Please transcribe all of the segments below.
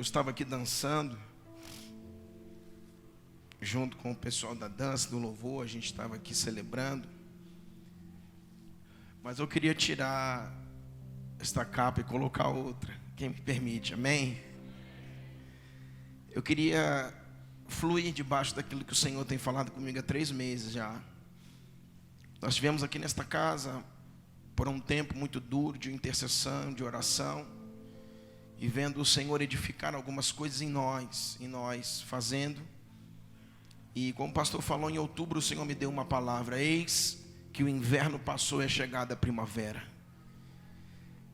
eu estava aqui dançando, junto com o pessoal da dança, do louvor, a gente estava aqui celebrando. Mas eu queria tirar esta capa e colocar outra, quem me permite, amém? Eu queria fluir debaixo daquilo que o Senhor tem falado comigo há 3 meses já. Nós estivemos aqui nesta casa por um tempo muito duro de intercessão, de oração, e vendo o Senhor edificar algumas coisas em nós fazendo. E como o pastor falou, em outubro o Senhor me deu uma palavra: eis que o inverno passou e é chegada a primavera.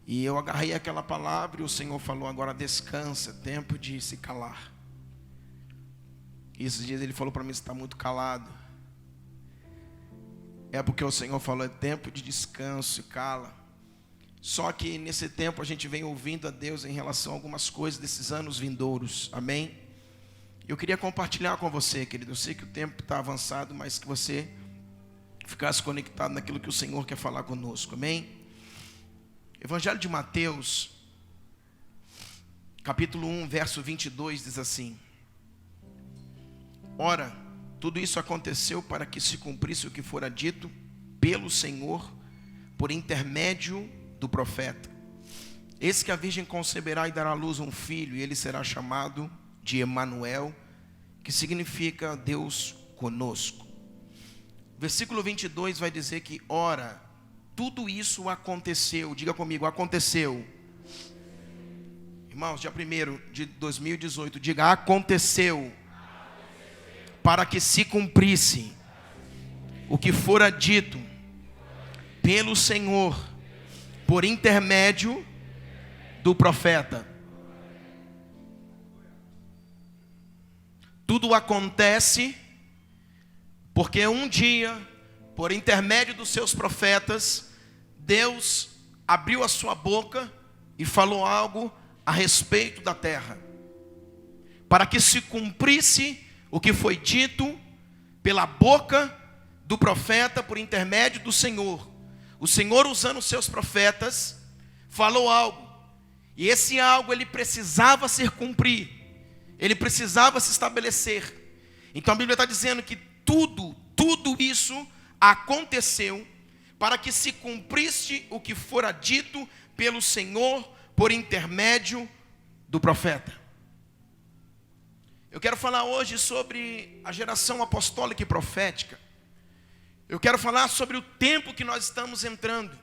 E eu agarrei aquela palavra e o Senhor falou: agora descansa, tempo de se calar. E esses dias ele falou para mim: você está muito calado. É porque o Senhor falou: é tempo de descanso, cala. Só que nesse tempo a gente vem ouvindo a Deus em relação a algumas coisas desses anos vindouros, amém? Eu queria compartilhar com você, querido. Eu sei que o tempo está avançado, mas que você ficasse conectado naquilo que o Senhor quer falar conosco, amém? Evangelho de Mateus, capítulo 1, verso 22, diz assim: ora, tudo isso aconteceu para que se cumprisse o que fora dito pelo Senhor por intermédio do profeta. Eis que a virgem conceberá e dará à luz um filho, e ele será chamado de Emanuel, que significa Deus conosco. Versículo 22 vai dizer que, ora, tudo isso aconteceu. Diga comigo: aconteceu. Irmãos, dia 1º de 2018, diga: aconteceu. Para que se cumprisse o que fora dito pelo Senhor por intermédio do profeta. Tudo acontece porque um dia, por intermédio dos seus profetas, Deus abriu a sua boca e falou algo a respeito da terra, para que se cumprisse o que foi dito pela boca do profeta por intermédio do Senhor. O Senhor, usando os seus profetas, falou algo, e esse algo ele precisava se cumprir, ele precisava se estabelecer. Então a Bíblia está dizendo que tudo isso aconteceu para que se cumprisse o que fora dito pelo Senhor por intermédio do profeta. Eu quero falar hoje sobre a geração apostólica e profética. Eu quero falar sobre o tempo que nós estamos entrando.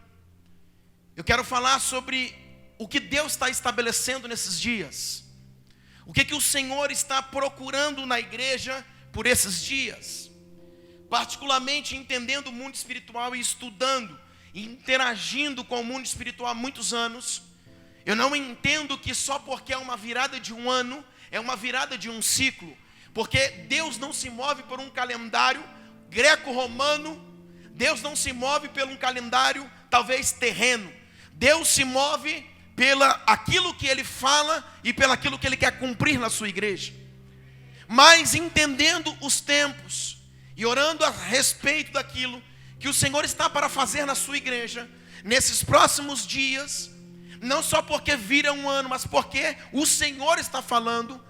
Eu quero falar sobre o que Deus está estabelecendo nesses dias. O que o Senhor está procurando na igreja por esses dias. Particularmente entendendo o mundo espiritual e estudando e interagindo com o mundo espiritual há muitos anos, eu não entendo que só porque é uma virada de um ano, é uma virada de um ciclo. Porque Deus não se move por um calendário greco-romano, Deus não se move por um calendário talvez terreno. Deus se move pela aquilo que Ele fala e pelo aquilo que Ele quer cumprir na sua igreja. Mas entendendo os tempos e orando a respeito daquilo que o Senhor está para fazer na sua igreja nesses próximos dias, não só porque vira um ano, mas porque o Senhor está falando,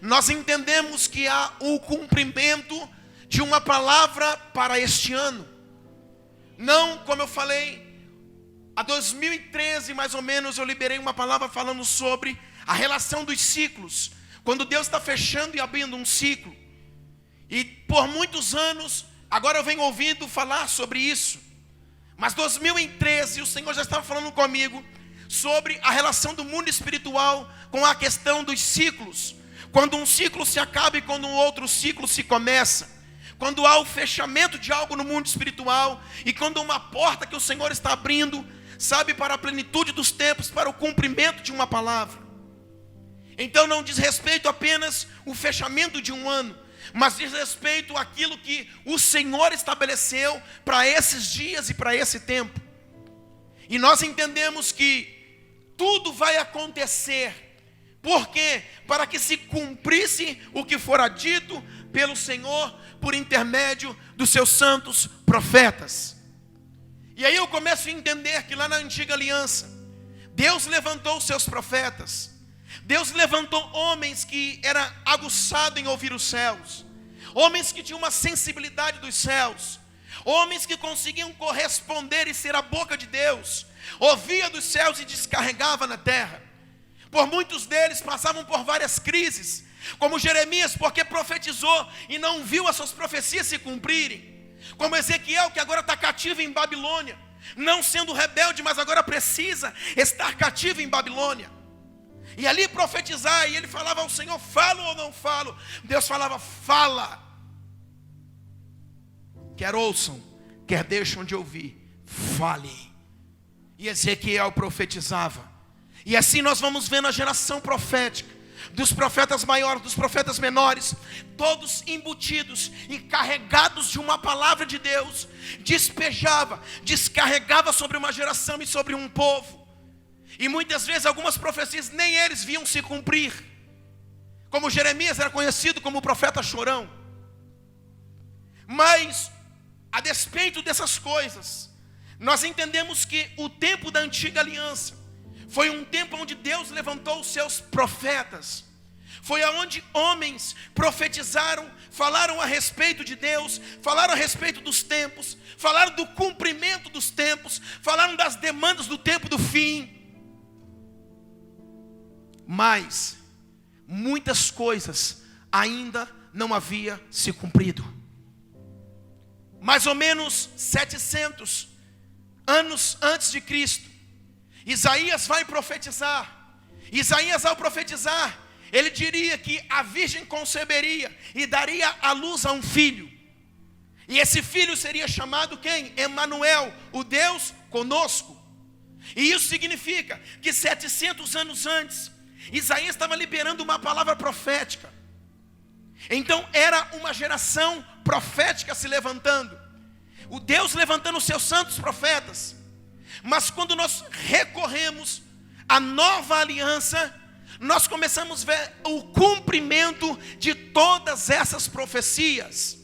nós entendemos que há o cumprimento de uma palavra para este ano. Não, como eu falei, há 2013 mais ou menos eu liberei uma palavra falando sobre a relação dos ciclos. Quando Deus está fechando e abrindo um ciclo. E por muitos anos, agora eu venho ouvindo falar sobre isso. Mas 2013 o Senhor já estava falando comigo sobre a relação do mundo espiritual com a questão dos ciclos. Quando um ciclo se acaba e quando um outro ciclo se começa. Quando há o fechamento de algo no mundo espiritual e quando uma porta que o Senhor está abrindo, sabe, para a plenitude dos tempos, para o cumprimento de uma palavra. Então não diz respeito apenas o fechamento de um ano, mas diz respeito àquilo que o Senhor estabeleceu para esses dias e para esse tempo. E nós entendemos que tudo vai acontecer. Por quê? Para que se cumprisse o que fora dito pelo Senhor por intermédio dos seus santos profetas. E aí eu começo a entender que lá na antiga aliança, Deus levantou os seus profetas. Deus levantou homens que eram aguçados em ouvir os céus, homens que tinham uma sensibilidade dos céus, homens que conseguiam corresponder e ser a boca de Deus, ouvia dos céus e descarregava na terra. Por muitos deles passavam por várias crises, como Jeremias, porque profetizou e não viu as suas profecias se cumprirem, como Ezequiel, que agora está cativo em Babilônia, não sendo rebelde, mas agora precisa estar cativo em Babilônia, e ali profetizar, e ele falava ao Senhor: falo ou não falo? Deus falava: fala. Quer ouçam, quer deixam de ouvir, fale. E Ezequiel profetizava. E assim nós vamos vendo a geração profética, dos profetas maiores, dos profetas menores, todos embutidos e carregados de uma palavra de Deus, descarregava sobre uma geração e sobre um povo. E muitas vezes algumas profecias nem eles viam se cumprir, como Jeremias era conhecido como o profeta chorão. Mas a despeito dessas coisas, nós entendemos que o tempo da antiga aliança foi um tempo onde Deus levantou os seus profetas. Foi aonde homens profetizaram, falaram a respeito de Deus, falaram a respeito dos tempos, falaram do cumprimento dos tempos, falaram das demandas do tempo do fim. Mas muitas coisas ainda não haviam se cumprido. Mais ou menos 700 anos antes de Cristo, Isaías vai profetizar. Isaías, ao profetizar, ele diria que a virgem conceberia e daria à luz a um filho. E esse filho seria chamado quem? Emanuel, o Deus conosco. E isso significa que 700 anos antes, Isaías estava liberando uma palavra profética. Então era uma geração profética se levantando, o Deus levantando os seus santos profetas. Mas quando nós recorremos à nova aliança, nós começamos a ver o cumprimento de todas essas profecias.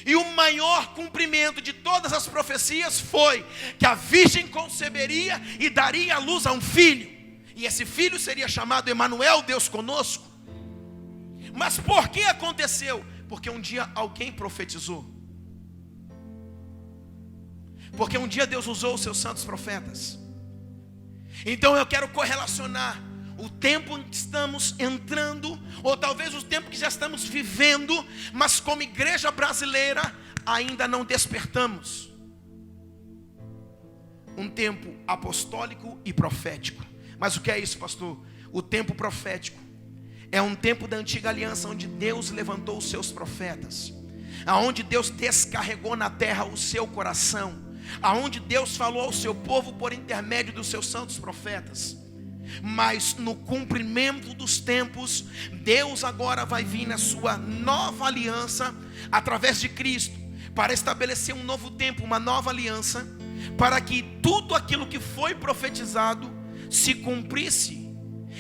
E o maior cumprimento de todas as profecias foi que a virgem conceberia e daria à luz a um filho. E esse filho seria chamado Emanuel, Deus conosco. Mas por que aconteceu? Porque um dia alguém profetizou. Porque um dia Deus usou os seus santos profetas. Então eu quero correlacionar o tempo em que estamos entrando, ou talvez o tempo que já estamos vivendo, mas como igreja brasileira ainda não despertamos. Um tempo apostólico e profético. Mas o que é isso, pastor? O tempo profético é um tempo da antiga aliança, onde Deus levantou os seus profetas, aonde Deus descarregou na terra o seu coração, aonde Deus falou ao seu povo por intermédio dos seus santos profetas. Mas no cumprimento dos tempos, Deus agora vai vir na sua nova aliança, através de Cristo, para estabelecer um novo tempo, uma nova aliança, para que tudo aquilo que foi profetizado se cumprisse.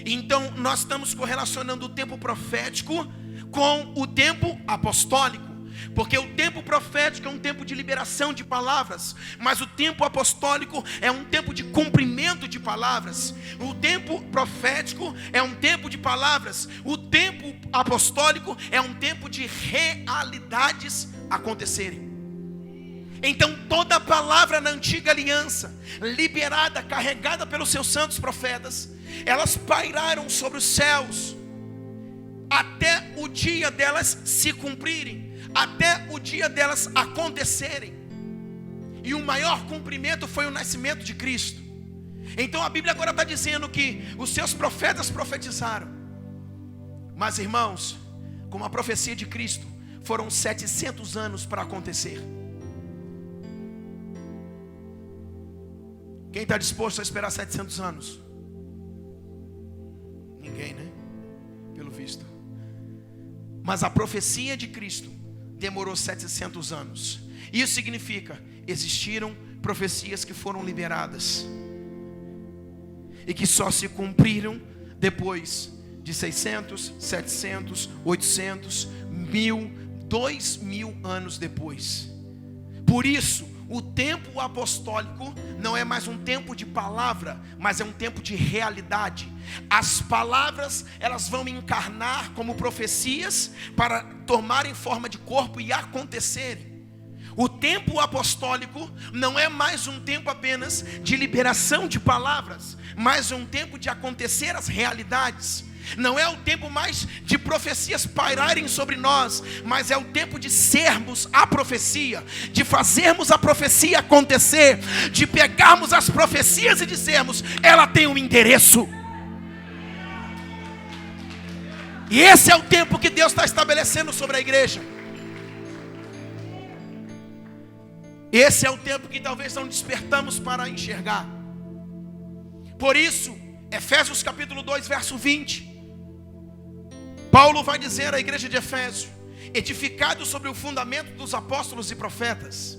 Então nós estamos correlacionando o tempo profético com o tempo apostólico, porque o tempo profético é um tempo de liberação de palavras, mas o tempo apostólico é um tempo de cumprimento de palavras. O tempo profético é um tempo de palavras, o tempo apostólico é um tempo de realidades acontecerem. Então toda a palavra na antiga aliança, liberada, carregada pelos seus santos profetas, elas pairaram sobre os céus, até o dia delas se cumprirem, até o dia delas acontecerem. E o maior cumprimento foi o nascimento de Cristo. Então a Bíblia agora está dizendo que os seus profetas profetizaram. Mas irmãos, como a profecia de Cristo, foram 700 anos para acontecer. Quem está disposto a esperar 700 anos? Ninguém, né? Pelo visto. Mas a profecia de Cristo demorou 700 anos. Isso significa, existiram profecias que foram liberadas e que só se cumpriram depois de 600, 700, 800, 1000, 2000 anos depois. Por isso, o tempo apostólico não é mais um tempo de palavra, mas é um tempo de realidade. As palavras, elas vão encarnar como profecias para tomarem forma de corpo e acontecerem. O tempo apostólico não é mais um tempo apenas de liberação de palavras, mas um tempo de acontecer as realidades. Não é o tempo mais de profecias pairarem sobre nós, mas é o tempo de sermos a profecia, de fazermos a profecia acontecer, de pegarmos as profecias e dizermos: ela tem um endereço. E esse é o tempo que Deus está estabelecendo sobre a igreja. Esse é o tempo que talvez não despertamos para enxergar. Por isso, Efésios capítulo 2, verso 20, Paulo vai dizer à igreja de Efésio: edificado sobre o fundamento dos apóstolos e profetas.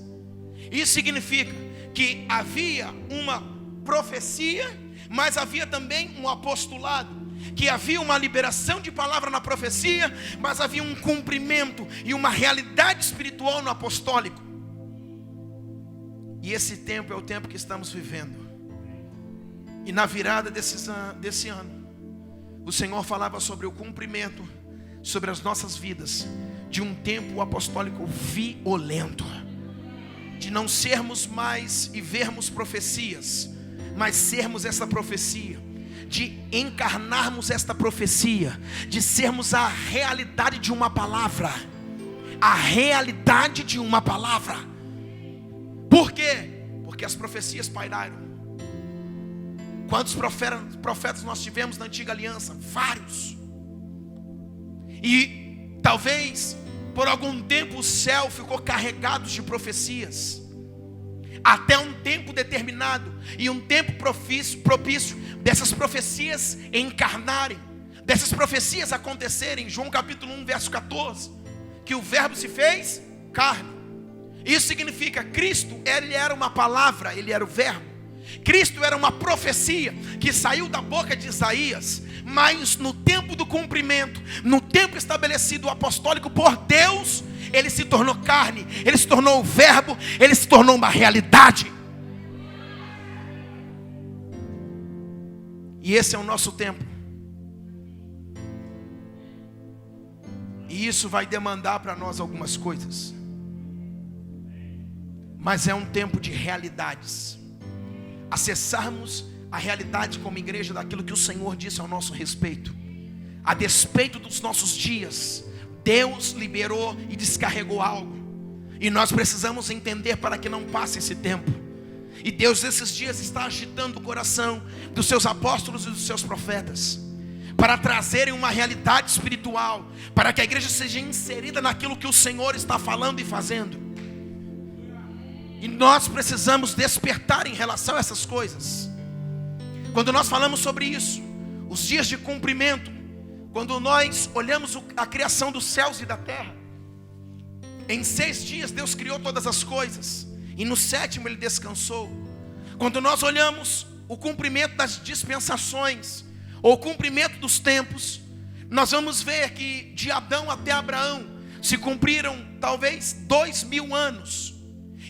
Isso significa que havia uma profecia, mas havia também um apostolado. Que havia uma liberação de palavra na profecia, mas havia um cumprimento e uma realidade espiritual no apostólico. E esse tempo é o tempo que estamos vivendo. E na virada desse ano, o Senhor falava sobre o cumprimento, sobre as nossas vidas, de um tempo apostólico violento. De não sermos mais e vermos profecias, mas sermos essa profecia. De encarnarmos esta profecia, de sermos a realidade de uma palavra. A realidade de uma palavra. Por quê? Porque as profecias pairaram. Quantos profetas nós tivemos na antiga aliança? Vários. E talvez por algum tempo o céu ficou carregado de profecias, até um tempo determinado e um tempo propício dessas profecias encarnarem, dessas profecias acontecerem. João capítulo 1, verso 14, que o verbo se fez carne. Isso significa Cristo, ele era uma palavra, ele era o verbo. Cristo era uma profecia que saiu da boca de Isaías, mas no tempo do cumprimento, no tempo estabelecido apostólico por Deus, ele se tornou carne, ele se tornou o verbo, ele se tornou uma realidade. E esse é o nosso tempo. E isso vai demandar para nós algumas coisas. Mas é um tempo de realidades. Acessarmos a realidade como igreja daquilo que o Senhor disse ao nosso respeito. A despeito dos nossos dias, Deus liberou e descarregou algo. E nós precisamos entender para que não passe esse tempo. E Deus esses dias está agitando o coração dos seus apóstolos e dos seus profetas, para trazerem uma realidade espiritual, para que a igreja seja inserida naquilo que o Senhor está falando e fazendo. E nós precisamos despertar em relação a essas coisas. Quando nós falamos sobre isso, os dias de cumprimento, quando nós olhamos a criação dos céus e da terra, em 6 dias Deus criou todas as coisas, e no 7º Ele descansou. Quando nós olhamos o cumprimento das dispensações, ou o cumprimento dos tempos, nós vamos ver que de Adão até Abraão se cumpriram talvez 2000 anos.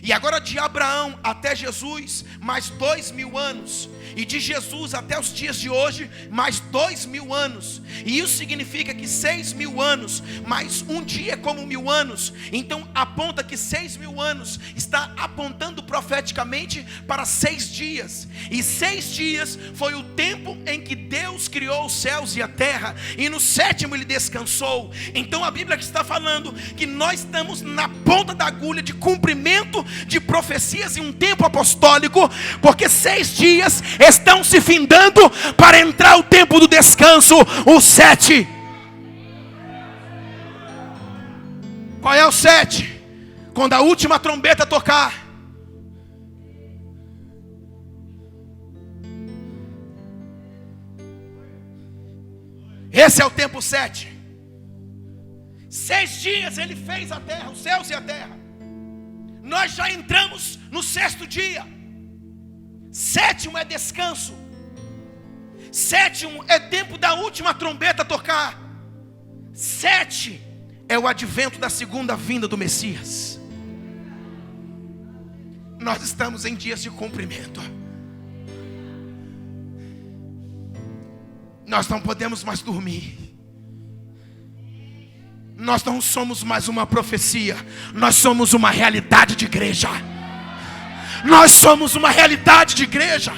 E agora de Abraão até Jesus, mais 2000 anos. E de Jesus até os dias de hoje, mais 2000 anos. E isso significa que 6.000 anos, mais um dia é como 1000 anos. Então aponta que 6.000 anos está apontando profeticamente para 6 dias. E 6 dias foi o tempo em que Deus criou os céus e a terra. E no 7º Ele descansou. Então a Bíblia está falando que nós estamos na ponta da agulha de cumprimento de profecias em um tempo apostólico, porque 6 dias estão se findando para entrar o tempo do descanso, o 7. Qual é o 7? Quando a última trombeta tocar. Esse é o tempo 7. 6 dias Ele fez a terra, os céus e a terra. Nós já entramos no 6º dia. 7º é descanso. 7º é tempo da última trombeta tocar. 7 é o advento da segunda vinda do Messias. nós estamos em dias de cumprimento. Nós não podemos mais dormir. Nós não somos mais uma profecia, nós somos uma realidade de igreja. Nós somos uma realidade de igreja.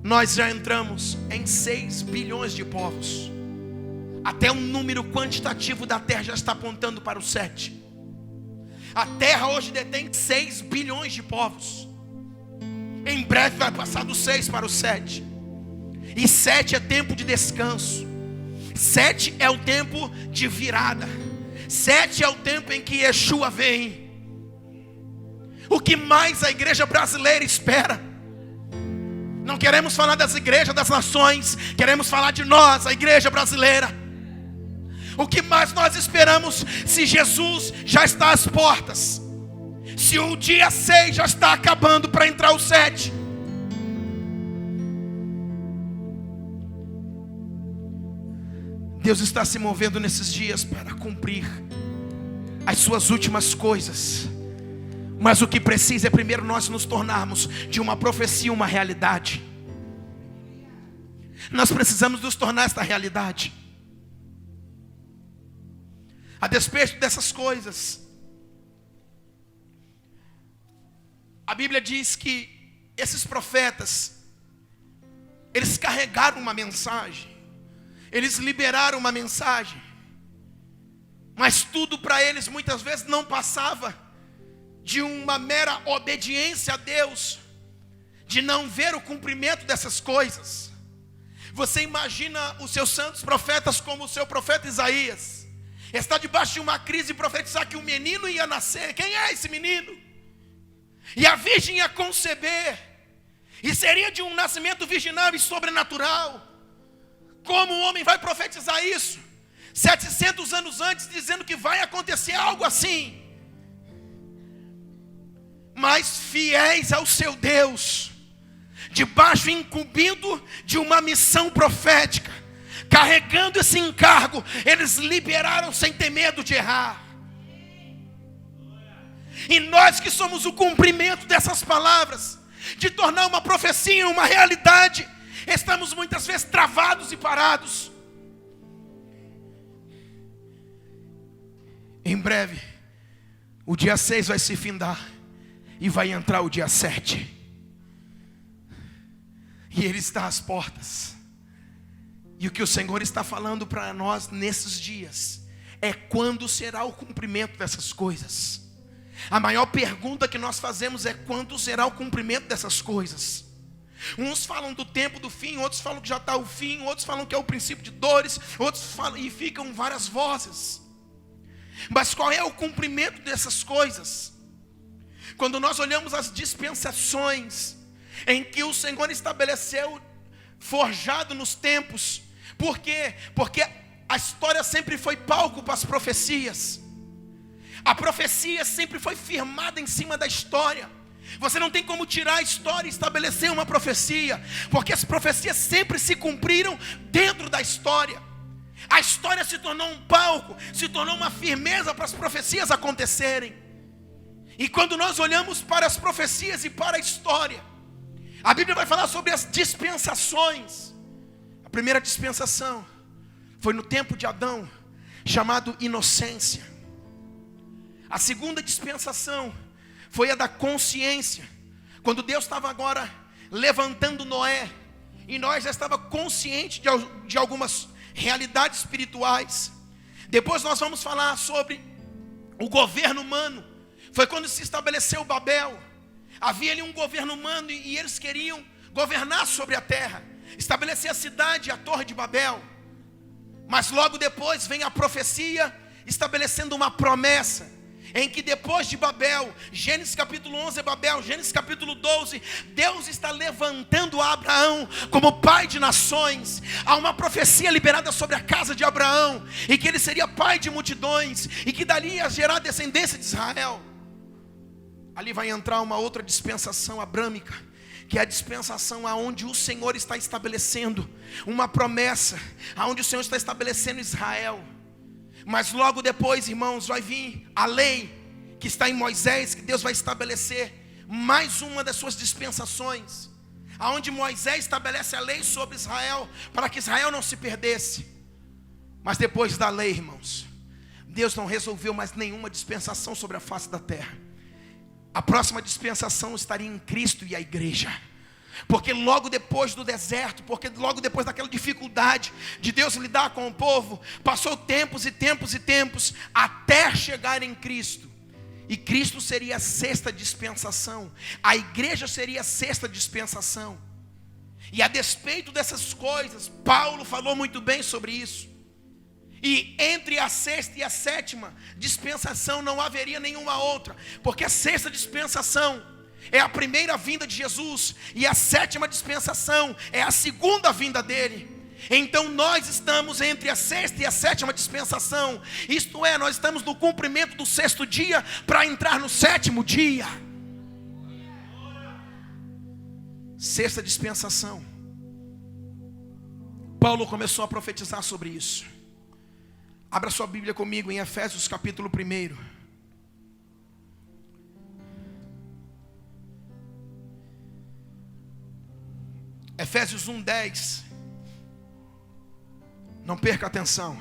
Nós já entramos em 6 bilhões de povos. Até um número quantitativo da terra já está apontando para o 7. A terra hoje detém 6 bilhões de povos. Em breve vai passar do 6 para o 7. E 7 é tempo de descanso. 7 é o tempo de virada. 7 é o tempo em que Yeshua vem. O que mais a igreja brasileira espera? Não queremos falar das igrejas das nações, queremos falar de nós, a igreja brasileira. O que mais nós esperamos se Jesus já está às portas? Se o dia 6 já está acabando para entrar o 7? Deus está se movendo nesses dias para cumprir as suas últimas coisas. Mas o que precisa é primeiro nós nos tornarmos de uma profecia uma realidade. Nós precisamos nos tornar esta realidade. A despeito dessas coisas, a Bíblia diz que esses profetas, eles carregaram uma mensagem, eles liberaram uma mensagem, mas tudo para eles muitas vezes não passava de uma mera obediência a Deus, de não ver o cumprimento dessas coisas. Você imagina os seus santos profetas como o seu profeta Isaías, está debaixo de uma crise e profetizar que um menino ia nascer. Quem é esse menino? E a virgem ia conceber, e seria de um nascimento virginal e sobrenatural. Como um homem vai profetizar isso 700 anos antes, dizendo que vai acontecer algo assim? Mas fiéis ao seu Deus, debaixo incumbido de uma missão profética, carregando esse encargo, eles liberaram sem ter medo de errar. E nós que somos o cumprimento dessas palavras, de tornar uma profecia uma realidade, estamos muitas vezes travados e parados. Em breve, o dia 6 vai se findar e vai entrar o dia 7. E Ele está às portas. E o que o Senhor está falando para nós nesses dias é quando será o cumprimento dessas coisas. A maior pergunta que nós fazemos é quando será o cumprimento dessas coisas. Uns falam do tempo do fim, outros falam que já está o fim, outros falam que é o princípio de dores, outros falam e ficam várias vozes. Mas qual é o cumprimento dessas coisas? Quando nós olhamos as dispensações em que o Senhor estabeleceu, forjado nos tempos. Por quê? Porque a história sempre foi palco para as profecias. A profecia sempre foi firmada em cima da história. Você não tem como tirar a história e estabelecer uma profecia, porque as profecias sempre se cumpriram dentro da história. A história se tornou um palco, se tornou uma firmeza para as profecias acontecerem. E quando nós olhamos para as profecias e para a história, a Bíblia vai falar sobre as dispensações. A primeira dispensação foi no tempo de Adão, chamado inocência. A segunda dispensação foi a da consciência, quando Deus estava agora levantando Noé, e Noé já estava consciente de algumas realidades espirituais. Depois nós vamos falar sobre o governo humano. Foi quando se estabeleceu Babel. Havia ali um governo humano e eles queriam governar sobre a terra, estabelecer a cidade, a torre de Babel. Mas logo depois vem a profecia estabelecendo uma promessa, em que depois de Babel, Gênesis capítulo 11 é Babel, Gênesis capítulo 12, Deus está levantando Abraão como pai de nações. Há uma profecia liberada sobre a casa de Abraão, e que ele seria pai de multidões, e que dali ia gerar a descendência de Israel. Ali vai entrar uma outra dispensação abrâmica, que é a dispensação aonde o Senhor está estabelecendo uma promessa, aonde o Senhor está estabelecendo Israel. Mas logo depois, irmãos, vai vir a lei que está em Moisés, que Deus vai estabelecer mais uma das suas dispensações, aonde Moisés estabelece a lei sobre Israel, para que Israel não se perdesse. Mas depois da lei, irmãos, Deus não resolveu mais nenhuma dispensação sobre a face da terra. A próxima dispensação estaria em Cristo e a igreja. Porque logo depois do deserto, porque logo depois daquela dificuldade de Deus lidar com o povo, passou tempos e tempos e tempos, até chegar em Cristo. E Cristo seria a sexta dispensação, a igreja seria a sexta dispensação. E a despeito dessas coisas, Paulo falou muito bem sobre isso. E entre a sexta e a sétima dispensação não haveria nenhuma outra, porque a sexta dispensação é a primeira vinda de Jesus, e a sétima dispensação é a segunda vinda dele. Então nós estamos entre a sexta e a sétima dispensação, isto é, nós estamos no cumprimento do sexto dia para entrar no sétimo dia. Sexta dispensação. Paulo começou a profetizar sobre isso. Abra sua Bíblia comigo em Efésios capítulo 1. Efésios 1:10. Não perca atenção.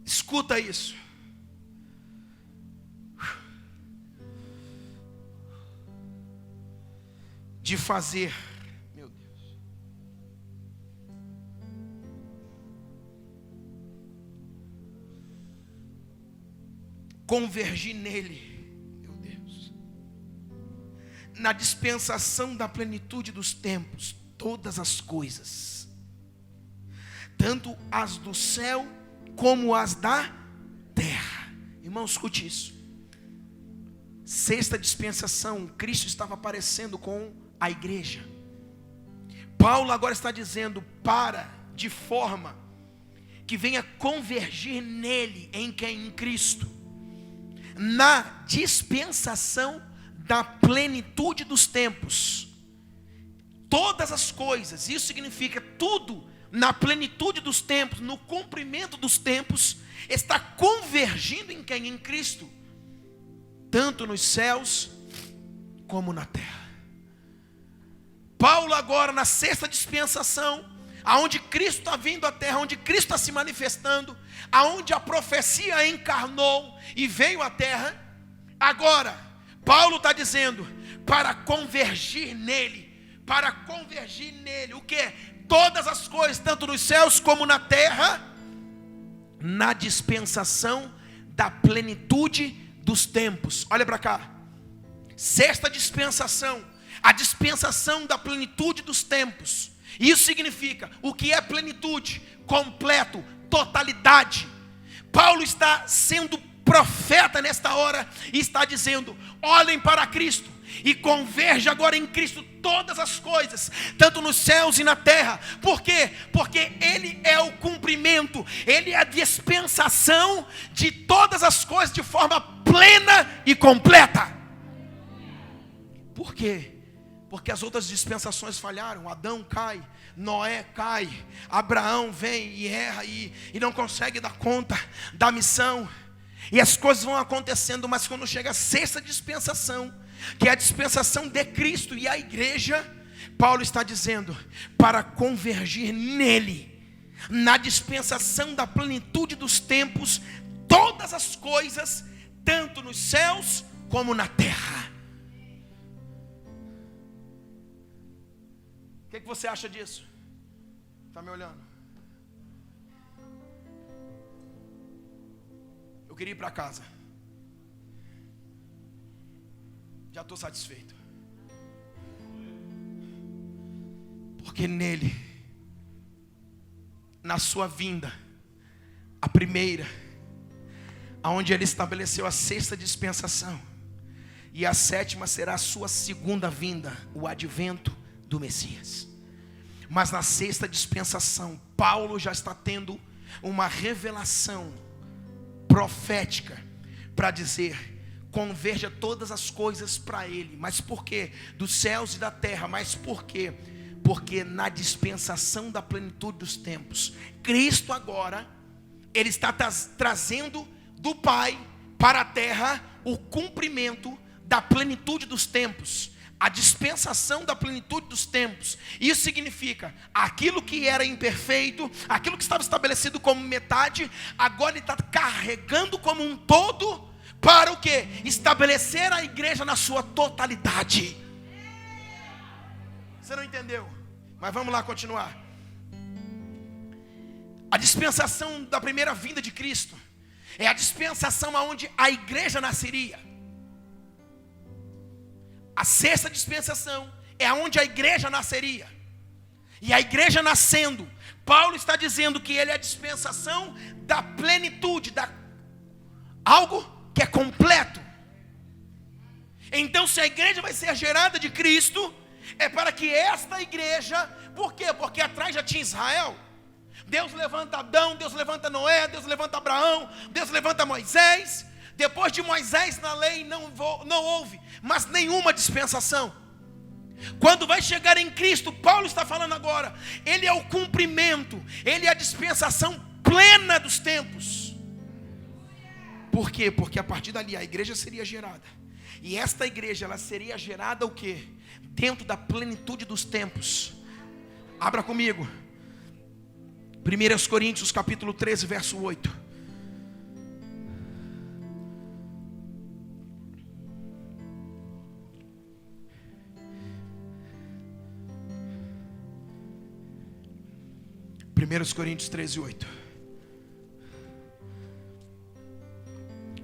Escuta isso. De fazer, meu Deus, convergir nele, meu Deus, na dispensação da plenitude dos tempos, todas as coisas, tanto as do céu como as da terra. Irmão, escute isso. Sexta dispensação, Cristo estava aparecendo com a igreja. Paulo agora está dizendo de forma que venha convergir nele, em quem? Em Cristo, na dispensação da plenitude dos tempos, todas as coisas, isso significa tudo na plenitude dos tempos, no cumprimento dos tempos, está convergindo em quem? Em Cristo, tanto nos céus como na terra. Paulo agora na sexta dispensação, aonde Cristo está vindo à terra, onde Cristo está se manifestando, aonde a profecia encarnou e veio à terra, agora Paulo está dizendo para convergir nele, o que? Todas as coisas, tanto nos céus como na terra, na dispensação da plenitude dos tempos. Olha para cá. Sexta dispensação, a dispensação da plenitude dos tempos. Isso significa, o que é plenitude? Completo, totalidade. Paulo está sendo profeta nesta hora e está dizendo: olhem para Cristo e converge agora em Cristo todas as coisas, tanto nos céus e na terra. Por quê? Porque Ele é o cumprimento, Ele é a dispensação de todas as coisas de forma plena e completa. Por quê? Porque as outras dispensações falharam. Adão cai, Noé cai, Abraão vem e erra e não consegue dar conta da missão, e as coisas vão acontecendo. Mas quando chega a sexta dispensação, que é a dispensação de Cristo e a igreja, Paulo está dizendo para convergir nele, na dispensação da plenitude dos tempos, todas as coisas, tanto nos céus como na terra. O que você acha disso? Está me olhando? Eu queria ir para casa. Já estou satisfeito. Porque nele, na sua vinda, a primeira, aonde ele estabeleceu a sexta dispensação, e a sétima será a sua segunda vinda, o advento do Messias. Mas na sexta dispensação, Paulo já está tendo uma revelação profética para dizer: converja todas as coisas para Ele. Mas por quê? Dos céus e da terra. Mas por quê? Porque na dispensação da plenitude dos tempos, Cristo agora, Ele está trazendo do Pai para a terra o cumprimento da plenitude dos tempos. A dispensação da plenitude dos tempos. Isso significa, aquilo que era imperfeito, aquilo que estava estabelecido como metade, agora Ele está carregando como um todo, para o quê? Estabelecer a igreja na sua totalidade. Você não entendeu? Mas vamos lá continuar. A dispensação da primeira vinda de Cristo é a dispensação onde a igreja nasceria. A sexta dispensação é onde a igreja nasceria. E a igreja nascendo, Paulo está dizendo que ele é a dispensação da plenitude, algo que é completo. Então, se a igreja vai ser gerada de Cristo, é para que esta igreja, por quê? Porque atrás já tinha Israel. Deus levanta Adão, Deus levanta Noé, Deus levanta Abraão, Deus levanta Moisés. Depois de Moisés na lei não houve mas nenhuma dispensação. Quando vai chegar em Cristo, Paulo está falando agora, Ele é o cumprimento, Ele é a dispensação plena dos tempos. Por quê? Porque a partir dali a igreja seria gerada. E esta igreja, ela seria gerada o quê? Dentro da plenitude dos tempos. Abra comigo 1 Coríntios capítulo 13, verso 8. Primeiros Coríntios 13, 8.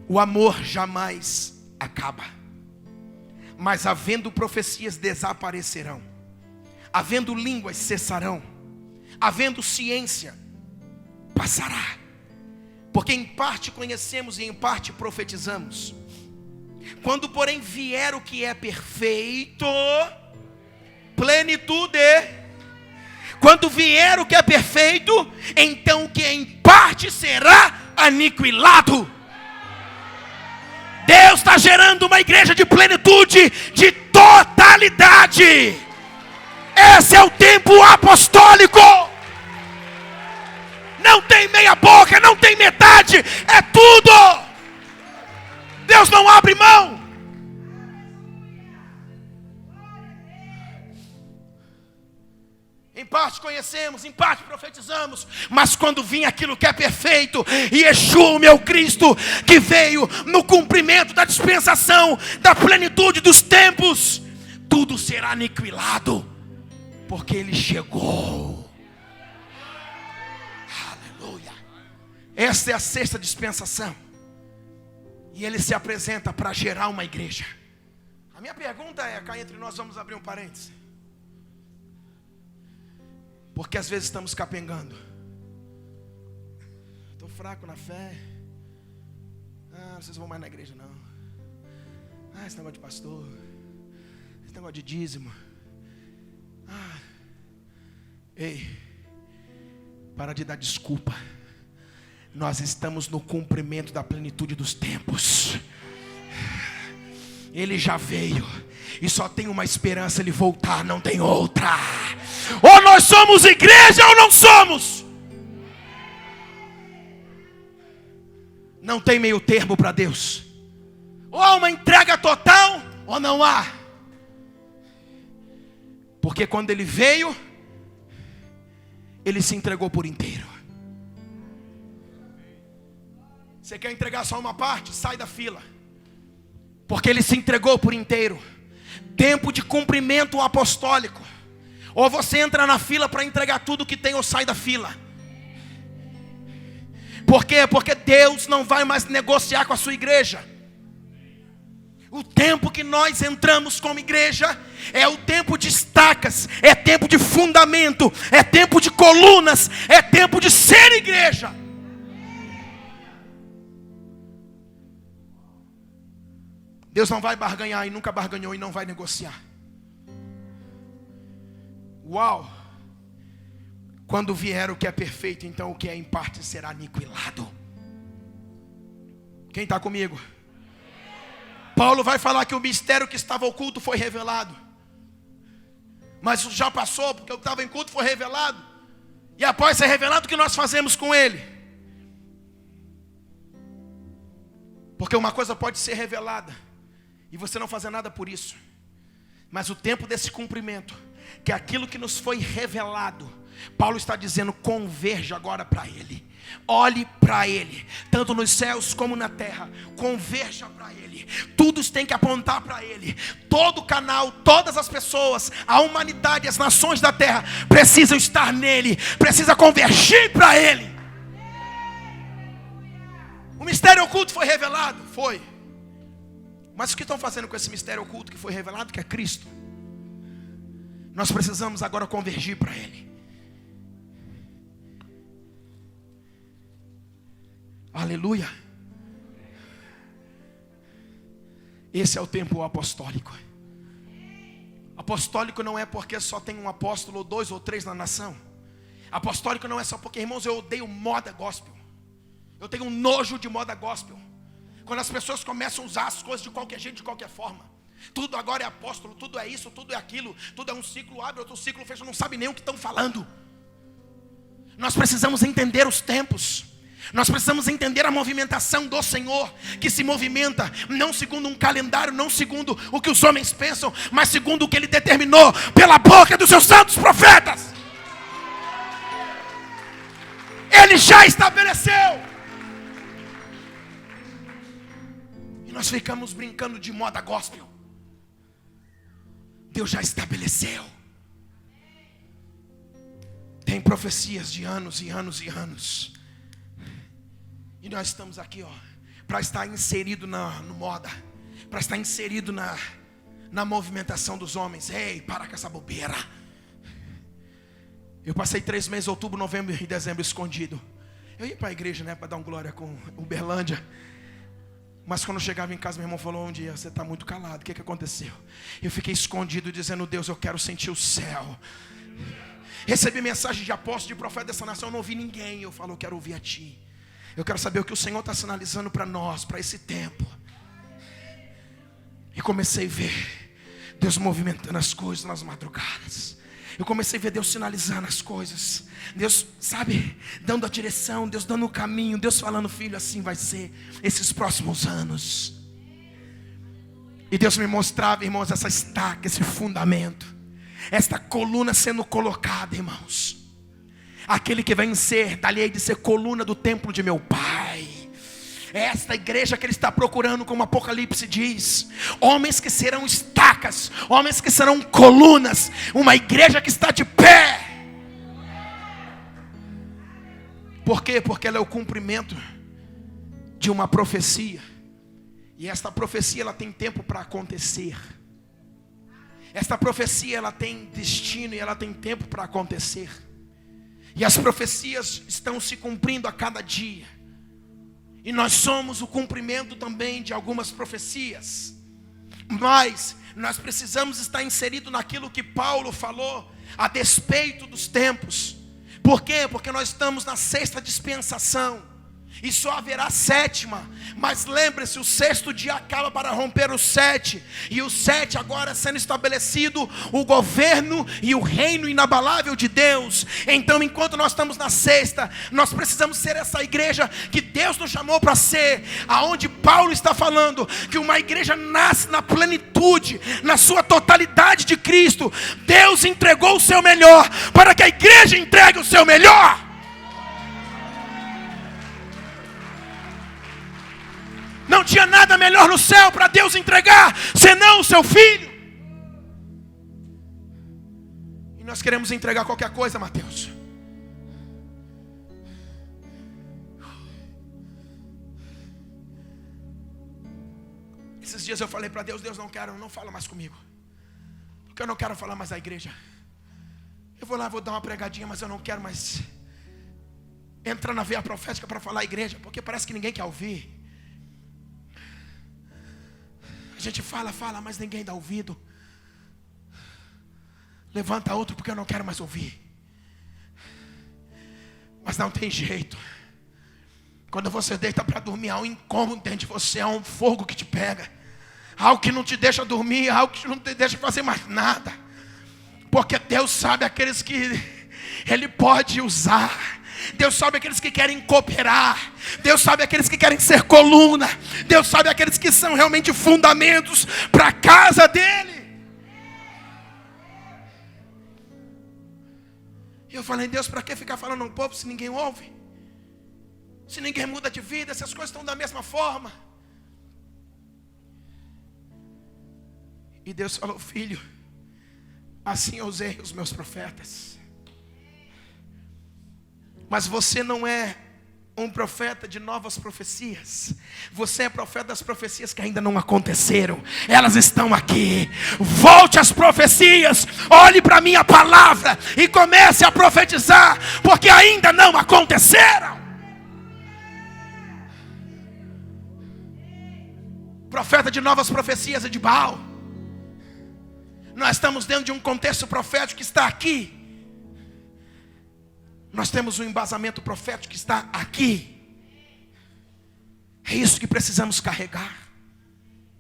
O amor jamais acaba, mas havendo profecias desaparecerão, havendo línguas cessarão, havendo ciência passará, porque em parte conhecemos e em parte profetizamos. Quando porém vier o que é perfeito, plenitude. Quando vier o que é perfeito, então o que em parte será aniquilado. Deus está gerando uma igreja de plenitude, de totalidade. Esse é o tempo apostólico. Não tem meia boca, não tem metade, é tudo. Deus não abre mão. Em parte conhecemos, em parte profetizamos, mas quando vir aquilo que é perfeito, e Yeshua, o meu Cristo, que veio no cumprimento da dispensação, da plenitude dos tempos, tudo será aniquilado, porque Ele chegou. Aleluia. Esta é a sexta dispensação, e Ele se apresenta para gerar uma igreja. A minha pergunta é, cá entre nós vamos abrir um parênteses, porque às vezes estamos capengando. Estou fraco na fé. Vocês vão mais na igreja não. Esse negócio de pastor, esse negócio de dízimo. Ei, para de dar desculpa. Nós estamos no cumprimento da plenitude dos tempos. Ele já veio e só tem uma esperança, Ele voltar, não tem outra. Ou nós somos igreja ou não somos. Não tem meio termo para Deus. Ou há uma entrega total ou não há. Porque quando Ele veio, Ele se entregou por inteiro. Você quer entregar só uma parte? Sai da fila. Porque Ele se entregou por inteiro. Tempo de cumprimento apostólico. Ou você entra na fila para entregar tudo que tem, ou sai da fila. Por quê? Porque Deus não vai mais negociar com a sua igreja. O tempo que nós entramos como igreja é o tempo de estacas, é tempo de fundamento, é tempo de colunas, é tempo de ser igreja. Deus não vai barganhar, e nunca barganhou, e não vai negociar. Uau! Quando vier o que é perfeito, então o que é em parte será aniquilado. Quem está comigo? Paulo vai falar que o mistério que estava oculto foi revelado. Mas isso já passou, porque o que estava em culto foi revelado. E após ser revelado, o que nós fazemos com ele? Porque uma coisa pode ser revelada e você não fazer nada por isso. Mas o tempo desse cumprimento, que é aquilo que nos foi revelado, Paulo está dizendo: converja agora para ele. Olhe para ele, tanto nos céus como na terra. Converja para ele. Tudo tem que apontar para ele. Todo o canal, todas as pessoas, a humanidade, as nações da terra precisam estar nele, precisa convergir para ele. O mistério oculto foi revelado? Foi. Mas o que estão fazendo com esse mistério oculto que foi revelado, que é Cristo? Nós precisamos agora convergir para ele. Aleluia. Esse é o tempo apostólico. Apostólico não é porque só tem um apóstolo, ou 2 ou 3 na nação. Apostólico não é só porque, irmãos, eu odeio moda gospel. Eu tenho um nojo de moda gospel. Quando as pessoas começam a usar as coisas de qualquer jeito, de qualquer forma. Tudo agora é apóstolo, tudo é isso, tudo é aquilo. Tudo é um ciclo abre, outro ciclo fecha, não sabe nem o que estão falando. Nós precisamos entender os tempos. Nós precisamos entender a movimentação do Senhor, que se movimenta não segundo um calendário, não segundo o que os homens pensam, mas segundo o que Ele determinou pela boca dos seus santos profetas. Ele já estabeleceu. E nós ficamos brincando de moda gospel. Deus já estabeleceu. Tem profecias de anos e anos e anos. E nós estamos aqui, para estar inserido no moda, para estar inserido na movimentação dos homens. Ei, para com essa bobeira. Eu passei 3 meses, outubro, novembro e dezembro, escondido. Eu ia para a igreja, para dar um glória com Uberlândia. Mas quando eu chegava em casa, meu irmão falou um dia: você está muito calado, o que aconteceu? Eu fiquei escondido dizendo: Deus, eu quero sentir o céu. Recebi mensagem de apóstolo, de profeta dessa nação, eu não ouvi ninguém. Eu falo: eu quero ouvir a ti. Eu quero saber o que o Senhor está sinalizando para nós, para esse tempo. E comecei a ver Deus movimentando as coisas nas madrugadas. Eu comecei a ver Deus sinalizando as coisas. Deus, sabe, dando a direção, Deus dando o caminho, Deus falando: filho, assim vai ser esses próximos anos. E Deus me mostrava, irmãos, essa estaca, esse fundamento, esta coluna sendo colocada, irmãos. Aquele que vem ser, dali hei de ser coluna do templo de meu Pai. É esta igreja que Ele está procurando, como Apocalipse diz. Homens que serão estacas, homens que serão colunas. Uma igreja que está de pé. Por quê? Porque ela é o cumprimento de uma profecia. E esta profecia, ela tem tempo para acontecer. Esta profecia, ela tem destino e ela tem tempo para acontecer. E as profecias estão se cumprindo a cada dia. E nós somos o cumprimento também de algumas profecias. Mas nós precisamos estar inseridos naquilo que Paulo falou a despeito dos tempos. Por quê? Porque nós estamos na 6ª dispensação. E só haverá 7ª. Mas lembre-se, o 6º dia acaba para romper o 7. E o 7 agora sendo estabelecido o governo e o reino inabalável de Deus. Então, enquanto nós estamos na 6ª, nós precisamos ser essa igreja que Deus nos chamou para ser. Aonde Paulo está falando que uma igreja nasce na plenitude, na sua totalidade de Cristo. Deus entregou o seu melhor para que a igreja entregue o seu melhor. Não tinha nada melhor no céu para Deus entregar, senão o seu filho. E nós queremos entregar qualquer coisa, Mateus. Esses dias eu falei para Deus: Deus, não fala mais comigo. Porque eu não quero falar mais da igreja. Eu vou lá, vou dar uma pregadinha, mas eu não quero mais entrar na veia profética para falar a igreja. Porque parece que ninguém quer ouvir. A gente fala, mas ninguém dá ouvido. Levanta outro, porque eu não quero mais ouvir. Mas não tem jeito. Quando você deita para dormir, há um incômodo dentro de você, há um fogo que te pega. algo que não te deixa dormir, algo que não te deixa fazer mais nada. Porque Deus sabe aqueles que Ele pode usar. Deus sabe aqueles que querem cooperar. Deus sabe aqueles que querem ser coluna. Deus sabe aqueles que são realmente fundamentos para a casa dEle. E eu falei, Deus, para que ficar falando ao povo se ninguém ouve? Se ninguém muda de vida, se as coisas estão da mesma forma. E Deus falou, filho, assim eu usei os meus profetas. Mas você não é um profeta de novas profecias. Você é profeta das profecias que ainda não aconteceram. Elas estão aqui. Volte às profecias. Olhe para a minha palavra e comece a profetizar, porque ainda não aconteceram. Profeta de novas profecias é de Baal. Nós estamos dentro de um contexto profético que está aqui. Nós temos um embasamento profético que está aqui. É isso que precisamos carregar.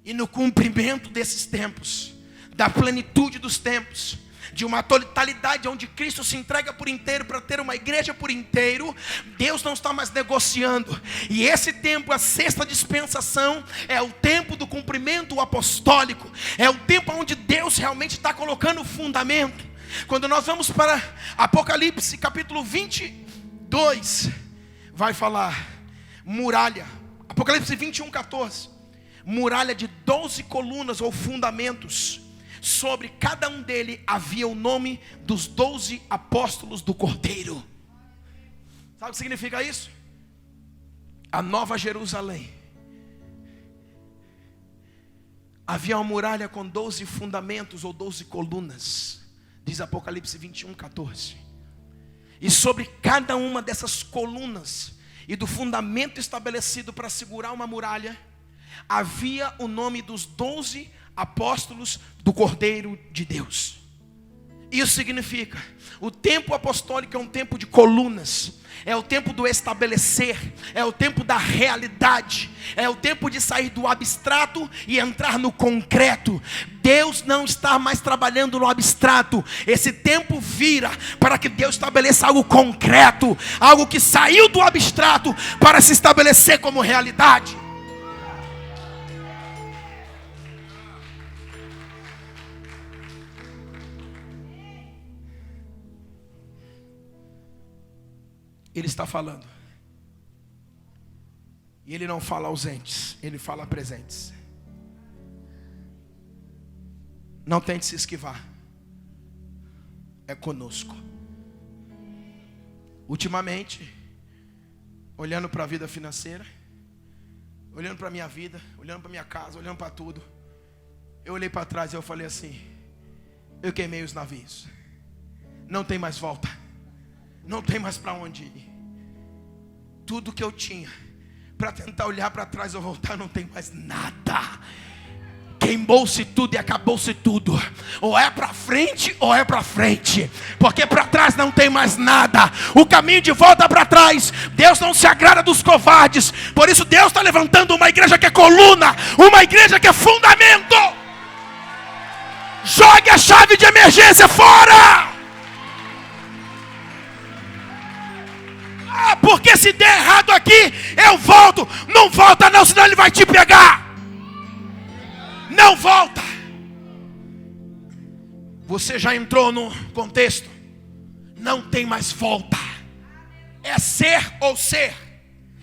E no cumprimento desses tempos, da plenitude dos tempos, de uma totalidade onde Cristo se entrega por inteiro para ter uma igreja por inteiro, Deus não está mais negociando. E esse tempo, a sexta dispensação, é o tempo do cumprimento apostólico. É o tempo onde Deus realmente está colocando o fundamento. Quando nós vamos para Apocalipse capítulo 22, vai falar muralha. Apocalipse 21, 14. Muralha de 12 colunas ou fundamentos. Sobre cada um dele havia o nome dos 12 apóstolos do Cordeiro. Sabe o que significa isso? A Nova Jerusalém. Havia uma muralha com 12 fundamentos ou 12 colunas. Diz Apocalipse 21, 14. E sobre cada uma dessas colunas e do fundamento estabelecido para segurar uma muralha, havia o nome dos 12 apóstolos do Cordeiro de Deus. Isso significa, o tempo apostólico é um tempo de colunas. É o tempo do estabelecer, é o tempo da realidade, é o tempo de sair do abstrato e entrar no concreto. Deus não está mais trabalhando no abstrato. Esse tempo vira para que Deus estabeleça algo concreto, algo que saiu do abstrato para se estabelecer como realidade. Ele está falando. E ele não fala ausentes, ele fala presentes. Não tente se esquivar. É conosco. Ultimamente, olhando para a vida financeira, olhando para a minha vida, olhando para a minha casa, olhando para tudo, eu olhei para trás e eu falei assim: eu queimei os navios. Não tem mais volta. Não tem mais para onde ir. Tudo que eu tinha para tentar olhar para trás ou voltar, não tem mais nada. Queimou-se tudo e acabou-se tudo. Ou é para frente ou é para frente, porque para trás não tem mais nada. O caminho de volta para trás, Deus não se agrada dos covardes. Por isso Deus está levantando uma igreja que é coluna, uma igreja que é fundamento. Jogue a chave de emergência fora. Porque se der errado aqui, eu volto. Não volta não, senão ele vai te pegar. Não volta. Você já entrou no contexto. Não tem mais volta. É ser ou ser.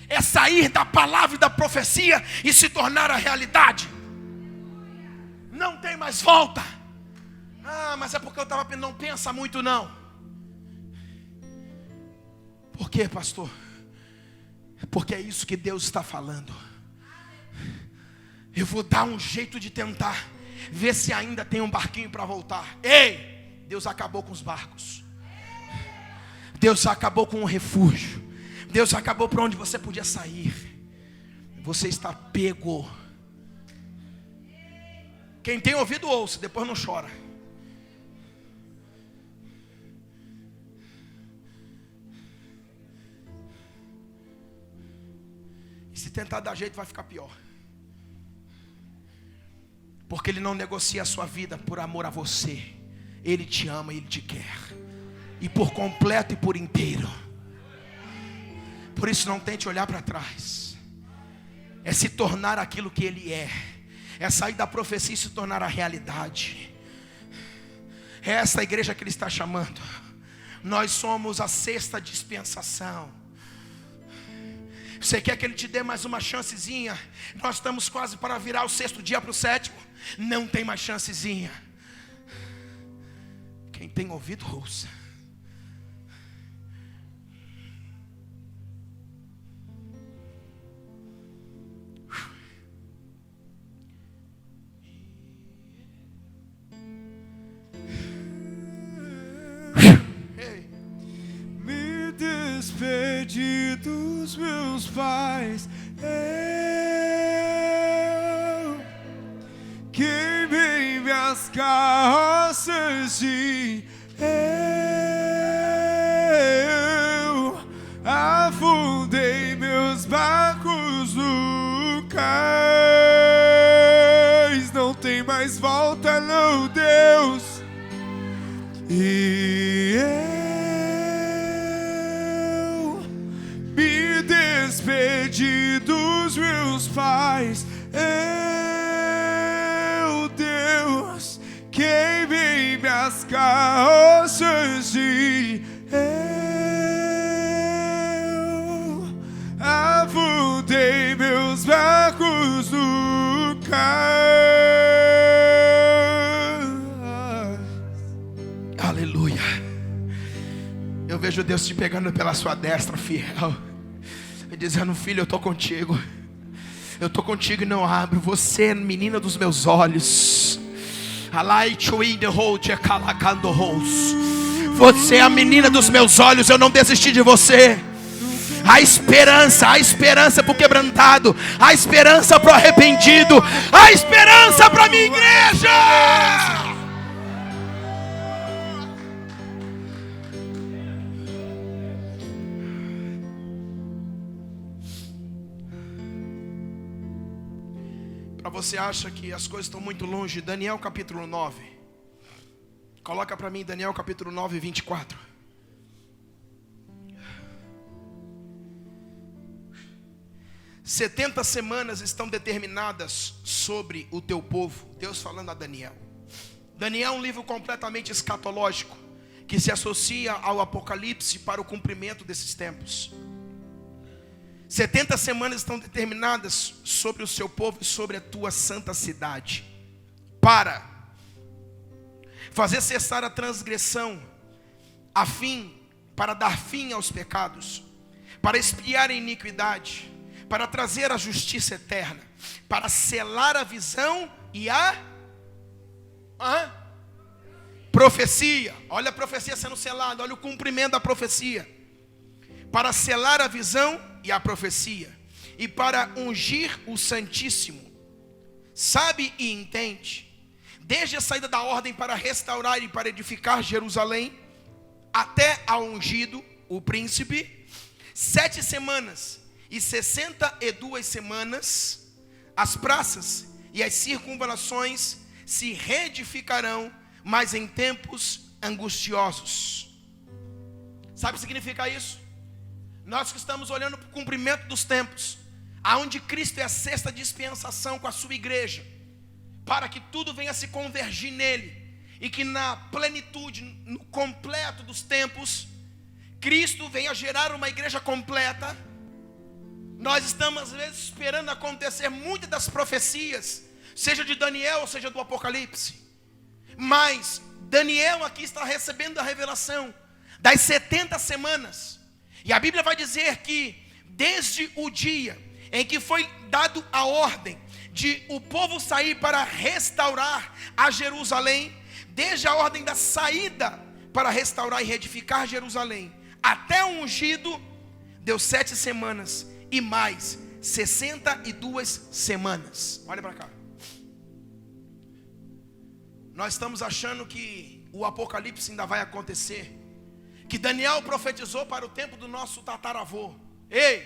É sair da palavra e da profecia e se tornar a realidade. Não tem mais volta. Mas é porque eu estava pensando. Não pensa muito não. Por quê, pastor? Porque é isso que Deus está falando. Eu vou dar um jeito de tentar ver se ainda tem um barquinho para voltar. Ei, Deus acabou com os barcos. Deus acabou com o refúgio. Deus acabou para onde você podia sair. Você está pego. Quem tem ouvido ouça, depois não chora. Se tentar dar jeito, vai ficar pior. Porque Ele não negocia a sua vida por amor a você. Ele te ama, Ele te quer, e por completo e por inteiro. Por isso não tente olhar para trás. É se tornar aquilo que Ele é. É sair da profecia e se tornar a realidade. É essa igreja que Ele está chamando. Nós somos a sexta dispensação. Você quer que Ele te dê mais uma chancezinha? Nós estamos quase para virar o sexto dia para o sétimo. Não tem mais chancezinha. Quem tem ouvido, ouça. Me despedi dos meus pais, eu queimei minhas carroças e eu afundei meus barcos no cais. Não tem mais volta, não, Deus. E eu me despedi dos meus pais, eu, Deus, queimei minhas carroças e eu afundei meus barcos no cais. Aleluia. Eu vejo Deus te pegando pela sua destra, fiel, e dizendo: filho, eu estou contigo. Eu estou contigo e não abro. Você é menina dos meus olhos. Você é a menina dos meus olhos. Eu não desisti de você. A esperança para o quebrantado, a esperança para o arrependido, a esperança para a minha igreja. Para você acha que as coisas estão muito longe, Daniel capítulo 9. Coloca para mim Daniel capítulo 9, 24. "70 semanas estão determinadas sobre o teu povo." Deus falando a Daniel. Daniel é um livro completamente escatológico, que se associa ao Apocalipse para o cumprimento desses tempos. 70 semanas estão determinadas sobre o seu povo e sobre a tua santa cidade, para fazer cessar a transgressão, para dar fim aos pecados, para expiar a iniquidade, para trazer a justiça eterna, para selar a visão e a profecia. Olha a profecia sendo selada, olha o cumprimento da profecia. Para selar a visão e a profecia, e para ungir o Santíssimo. Sabe e entende, desde a saída da ordem para restaurar e para edificar Jerusalém, até ao ungido, o príncipe, 7 semanas e 62 semanas, as praças e as circunvalações se reedificarão, mas em tempos angustiosos. Sabe o que significa isso? Nós que estamos olhando para o cumprimento dos tempos, aonde Cristo é a sexta dispensação com a sua igreja, para que tudo venha se convergir nele, e que na plenitude, no completo dos tempos, Cristo venha gerar uma igreja completa. Nós estamos às vezes esperando acontecer muitas das profecias, seja de Daniel ou seja do Apocalipse. Mas Daniel aqui está recebendo a revelação das 70 semanas. E a Bíblia vai dizer que desde o dia em que foi dado a ordem de o povo sair para restaurar a Jerusalém, desde a ordem da saída para restaurar e reedificar Jerusalém, até o ungido, deu 7 semanas e mais 62 semanas. Olha para cá. Nós estamos achando que o Apocalipse ainda vai acontecer, que Daniel profetizou para o tempo do nosso tataravô. Ei,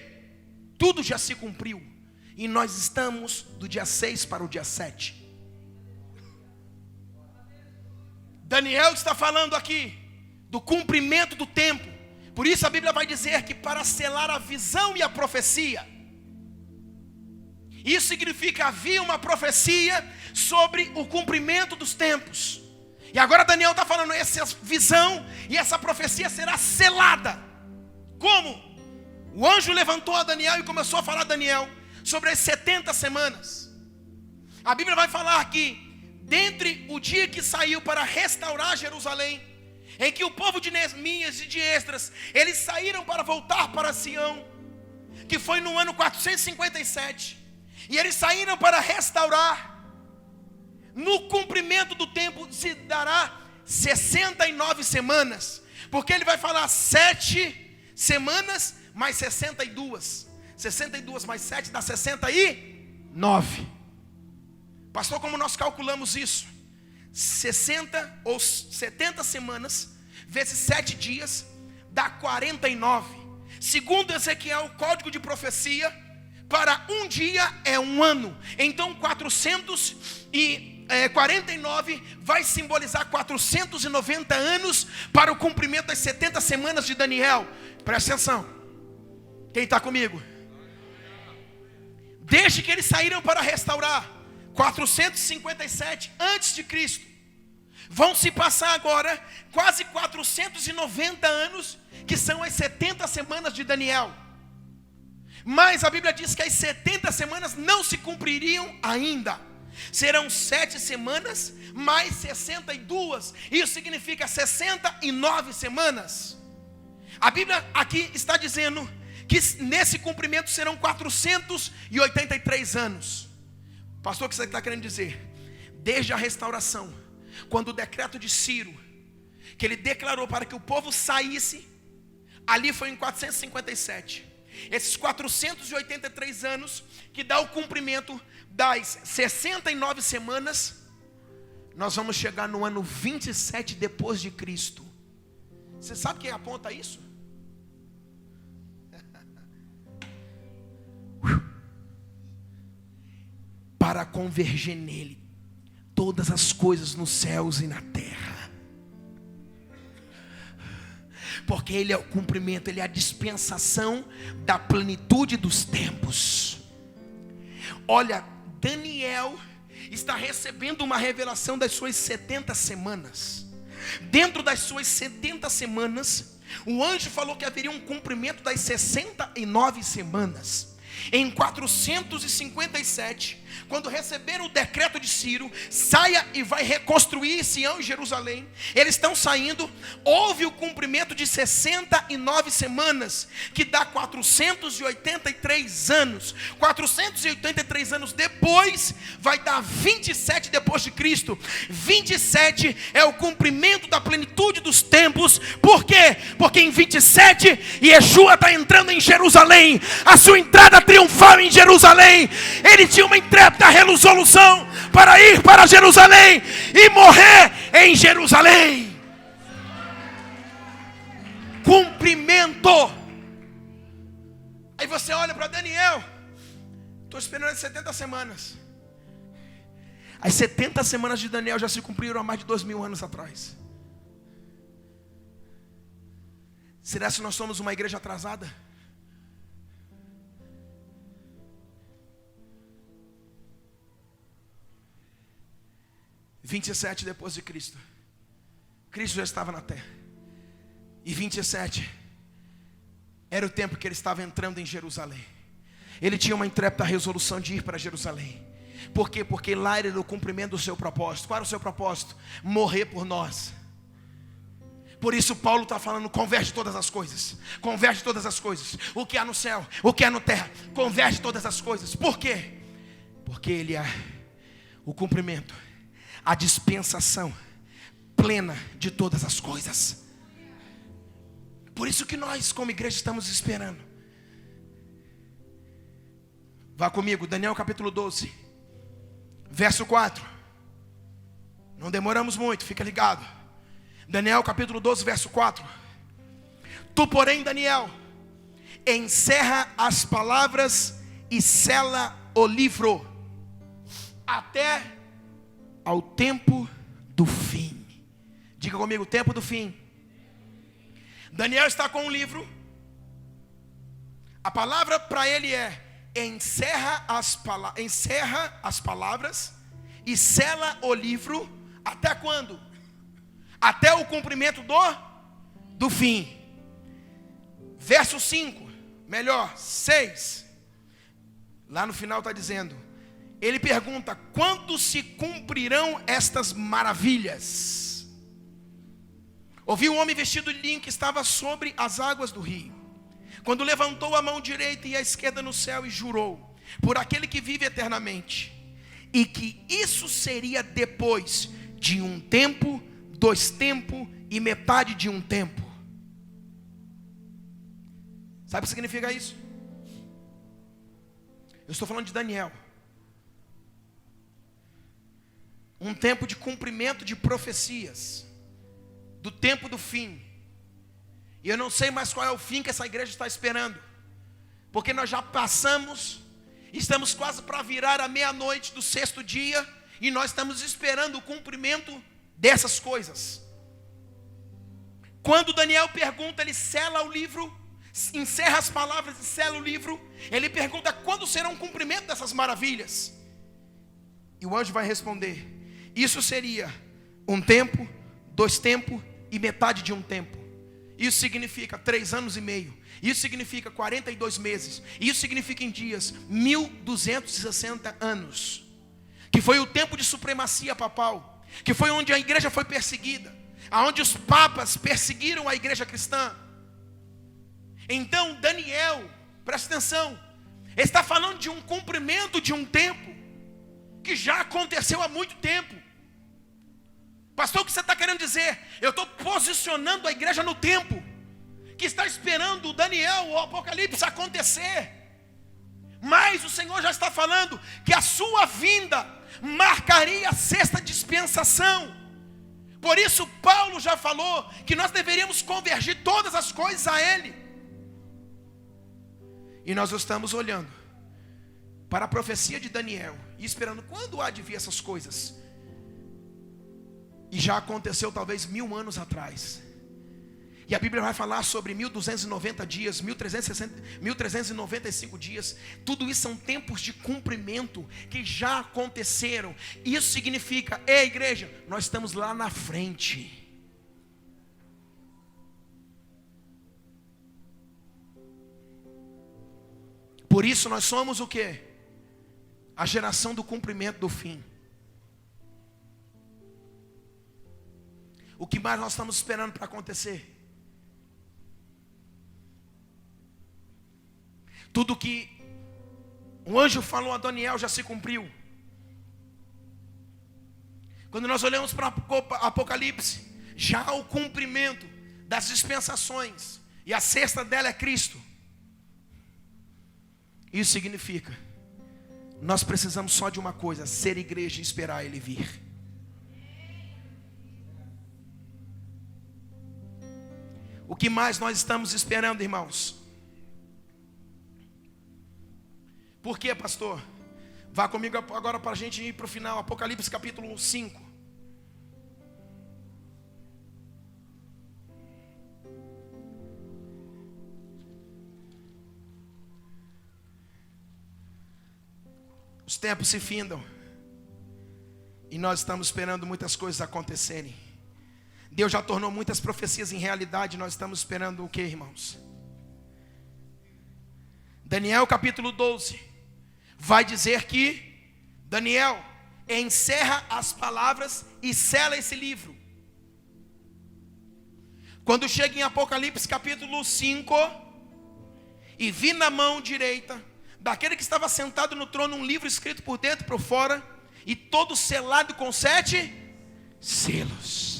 tudo já se cumpriu, e nós estamos do dia 6 para o dia 7. Daniel está falando aqui do cumprimento do tempo. Por isso a Bíblia vai dizer que para selar a visão e a profecia. Isso significa havia uma profecia sobre o cumprimento dos tempos. E agora Daniel está falando, essa visão e essa profecia será selada. Como? O anjo levantou a Daniel e começou a falar a Daniel sobre as 70 semanas. A Bíblia vai falar que dentre o dia que saiu para restaurar Jerusalém, em que o povo de Neemias e de Esdras, eles saíram para voltar para Sião, que foi no ano 457, e eles saíram para restaurar. No cumprimento do tempo se dará 69 semanas, porque ele vai falar 7 semanas mais 62, 62 mais 7 dá 69. Pastor, como nós calculamos isso? 60 ou 70 semanas vezes 7 dias dá 49. Segundo Ezequiel, o código de profecia, para um dia é um ano. Então 449 vai simbolizar 490 anos para o cumprimento das 70 semanas de Daniel. Presta atenção. Quem está comigo? Desde que eles saíram para restaurar 457 antes de Cristo, vão se passar agora quase 490 anos, que são as 70 semanas de Daniel. Mas a Bíblia diz que as 70 semanas não se cumpririam ainda. Serão 7 semanas mais 62. Isso significa 69 semanas. A Bíblia aqui está dizendo que nesse cumprimento serão 483 anos. Pastor, o que você está querendo dizer? Desde a restauração, quando o decreto de Ciro, que ele declarou para que o povo saísse, ali foi em 457. Esses 483 anos, que dá o cumprimento das 69 semanas, nós vamos chegar no ano 27 depois de Cristo. Você sabe quem aponta isso? Para converger nele todas as coisas nos céus e na terra. Porque ele é o cumprimento, ele é a dispensação da plenitude dos tempos. Olha, Daniel está recebendo uma revelação das suas 70 semanas. Dentro das suas 70 semanas, o anjo falou que haveria um cumprimento das 69 semanas. Em 457, quando receberam o decreto de Ciro, saia e vai reconstruir Sião e Jerusalém. Eles estão saindo, houve o cumprimento de 69 semanas, que dá 483 anos. 483 anos depois, vai dar 27 depois de Cristo. 27 é o cumprimento da plenitude dos tempos. Por quê? Porque em 27, Yeshua está entrando em Jerusalém. A sua entrada triunfal em Jerusalém. Ele tinha uma intrépida resolução para ir para Jerusalém e morrer em Jerusalém. Cumprimento. Aí você olha para Daniel. Estou esperando as 70 semanas. As 70 semanas de Daniel já se cumpriram há mais de 2000 anos atrás. Será que nós somos uma igreja atrasada? (27 depois de Cristo). Cristo já estava na terra. E 27 era o tempo que ele estava entrando em Jerusalém. Ele tinha uma intrépida resolução de ir para Jerusalém. Por quê? Porque lá era o cumprimento do seu propósito. Qual era o seu propósito? Morrer por nós. Por isso Paulo está falando, converge todas as coisas. Converge todas as coisas. O que há no céu, o que há na terra, converge todas as coisas. Por quê? Porque ele é o cumprimento, a dispensação plena de todas as coisas. Por isso que nós como igreja estamos esperando. Vá comigo, Daniel capítulo 12, verso 4. Não demoramos muito, fica ligado. Daniel capítulo 12, verso 4. Tu, porém, Daniel, encerra as palavras e sela o livro até ao tempo do fim. Diga comigo, tempo do fim. Daniel está com um livro. A palavra para ele é: encerra as palavras e sela o livro. Até quando? Até o cumprimento do fim. Verso 5, melhor, 6. Lá no final está dizendo, ele pergunta: quando se cumprirão estas maravilhas? Ouvi um homem vestido de linho que estava sobre as águas do rio, quando levantou a mão direita e a esquerda no céu e jurou por aquele que vive eternamente, e que isso seria depois de um tempo, 2 tempos e metade de um tempo. Sabe o que significa isso? Eu estou falando de Daniel. Um tempo de cumprimento de profecias, do tempo do fim. E eu não sei mais qual é o fim que essa igreja está esperando, porque nós já passamos, estamos quase para virar a meia-noite do 6º dia, e nós estamos esperando o cumprimento dessas coisas. Quando Daniel pergunta, ele sela o livro, encerra as palavras e sela o livro. Ele pergunta quando será o cumprimento dessas maravilhas. E o anjo vai responder: isso seria 1 tempo, 2 tempos e metade de um tempo. Isso significa 3 anos e meio. Isso significa 42 meses. Isso significa em dias 1260 anos. Que foi o tempo de supremacia papal, que foi onde a igreja foi perseguida, aonde os papas perseguiram a igreja cristã. Então Daniel, presta atenção, está falando de um cumprimento de um tempo que já aconteceu há muito tempo. Pastor, o que você está querendo dizer? Eu estou posicionando a igreja no tempo que está esperando o Daniel, o Apocalipse acontecer. Mas o Senhor já está falando que a sua vinda marcaria a 6ª dispensação. Por isso Paulo já falou que nós deveríamos convergir todas as coisas a Ele. E nós estamos olhando para a profecia de Daniel e esperando quando há de vir essas coisas. E já aconteceu talvez 1000 anos atrás. E a Bíblia vai falar sobre 1290 dias, 1395 dias. Tudo isso são tempos de cumprimento que já aconteceram. Isso significa, ei igreja, nós estamos lá na frente. Por isso nós somos o quê? A geração do cumprimento do fim. O que mais nós estamos esperando para acontecer? Tudo que o anjo falou a Daniel já se cumpriu. Quando nós olhamos para Apocalipse, já há o cumprimento das dispensações, e a 6ª dela é Cristo. Isso significa, nós precisamos só de uma coisa: ser igreja e esperar Ele vir. O que mais nós estamos esperando, irmãos? Por quê, pastor? Vá comigo agora para a gente ir para o final. Apocalipse capítulo 5. Os tempos se findam, e nós estamos esperando muitas coisas acontecerem. Deus já tornou muitas profecias em realidade. Nós estamos esperando o que, irmãos? Daniel capítulo 12 vai dizer que Daniel encerra as palavras e sela esse livro. Quando chega em Apocalipse capítulo 5, e vi na mão direita daquele que estava sentado no trono um livro escrito por dentro e por fora, e todo selado com 7 selos.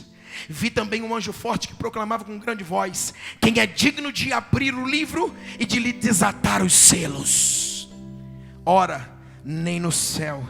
Vi também um anjo forte que proclamava com grande voz: quem é digno de abrir o livro e de lhe desatar os selos? Ora, nem no céu,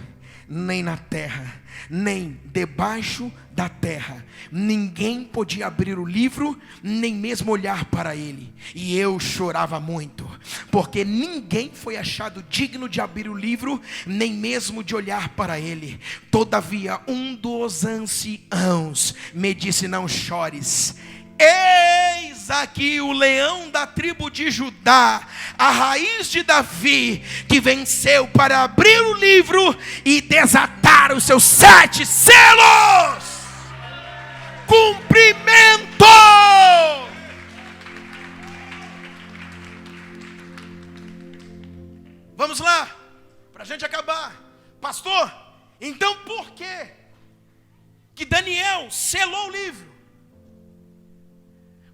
nem na terra, nem debaixo da terra, ninguém podia abrir o livro, nem mesmo olhar para ele. E eu chorava muito, porque ninguém foi achado digno de abrir o livro, nem mesmo de olhar para ele. Todavia um dos anciãos me disse: não chores, eis aqui o leão da tribo de Judá, a raiz de Davi, que venceu para abrir o livro e desatar os seus 7 selos. Cumprimento! Vamos lá, para a gente acabar. Pastor, então por que Daniel selou o livro?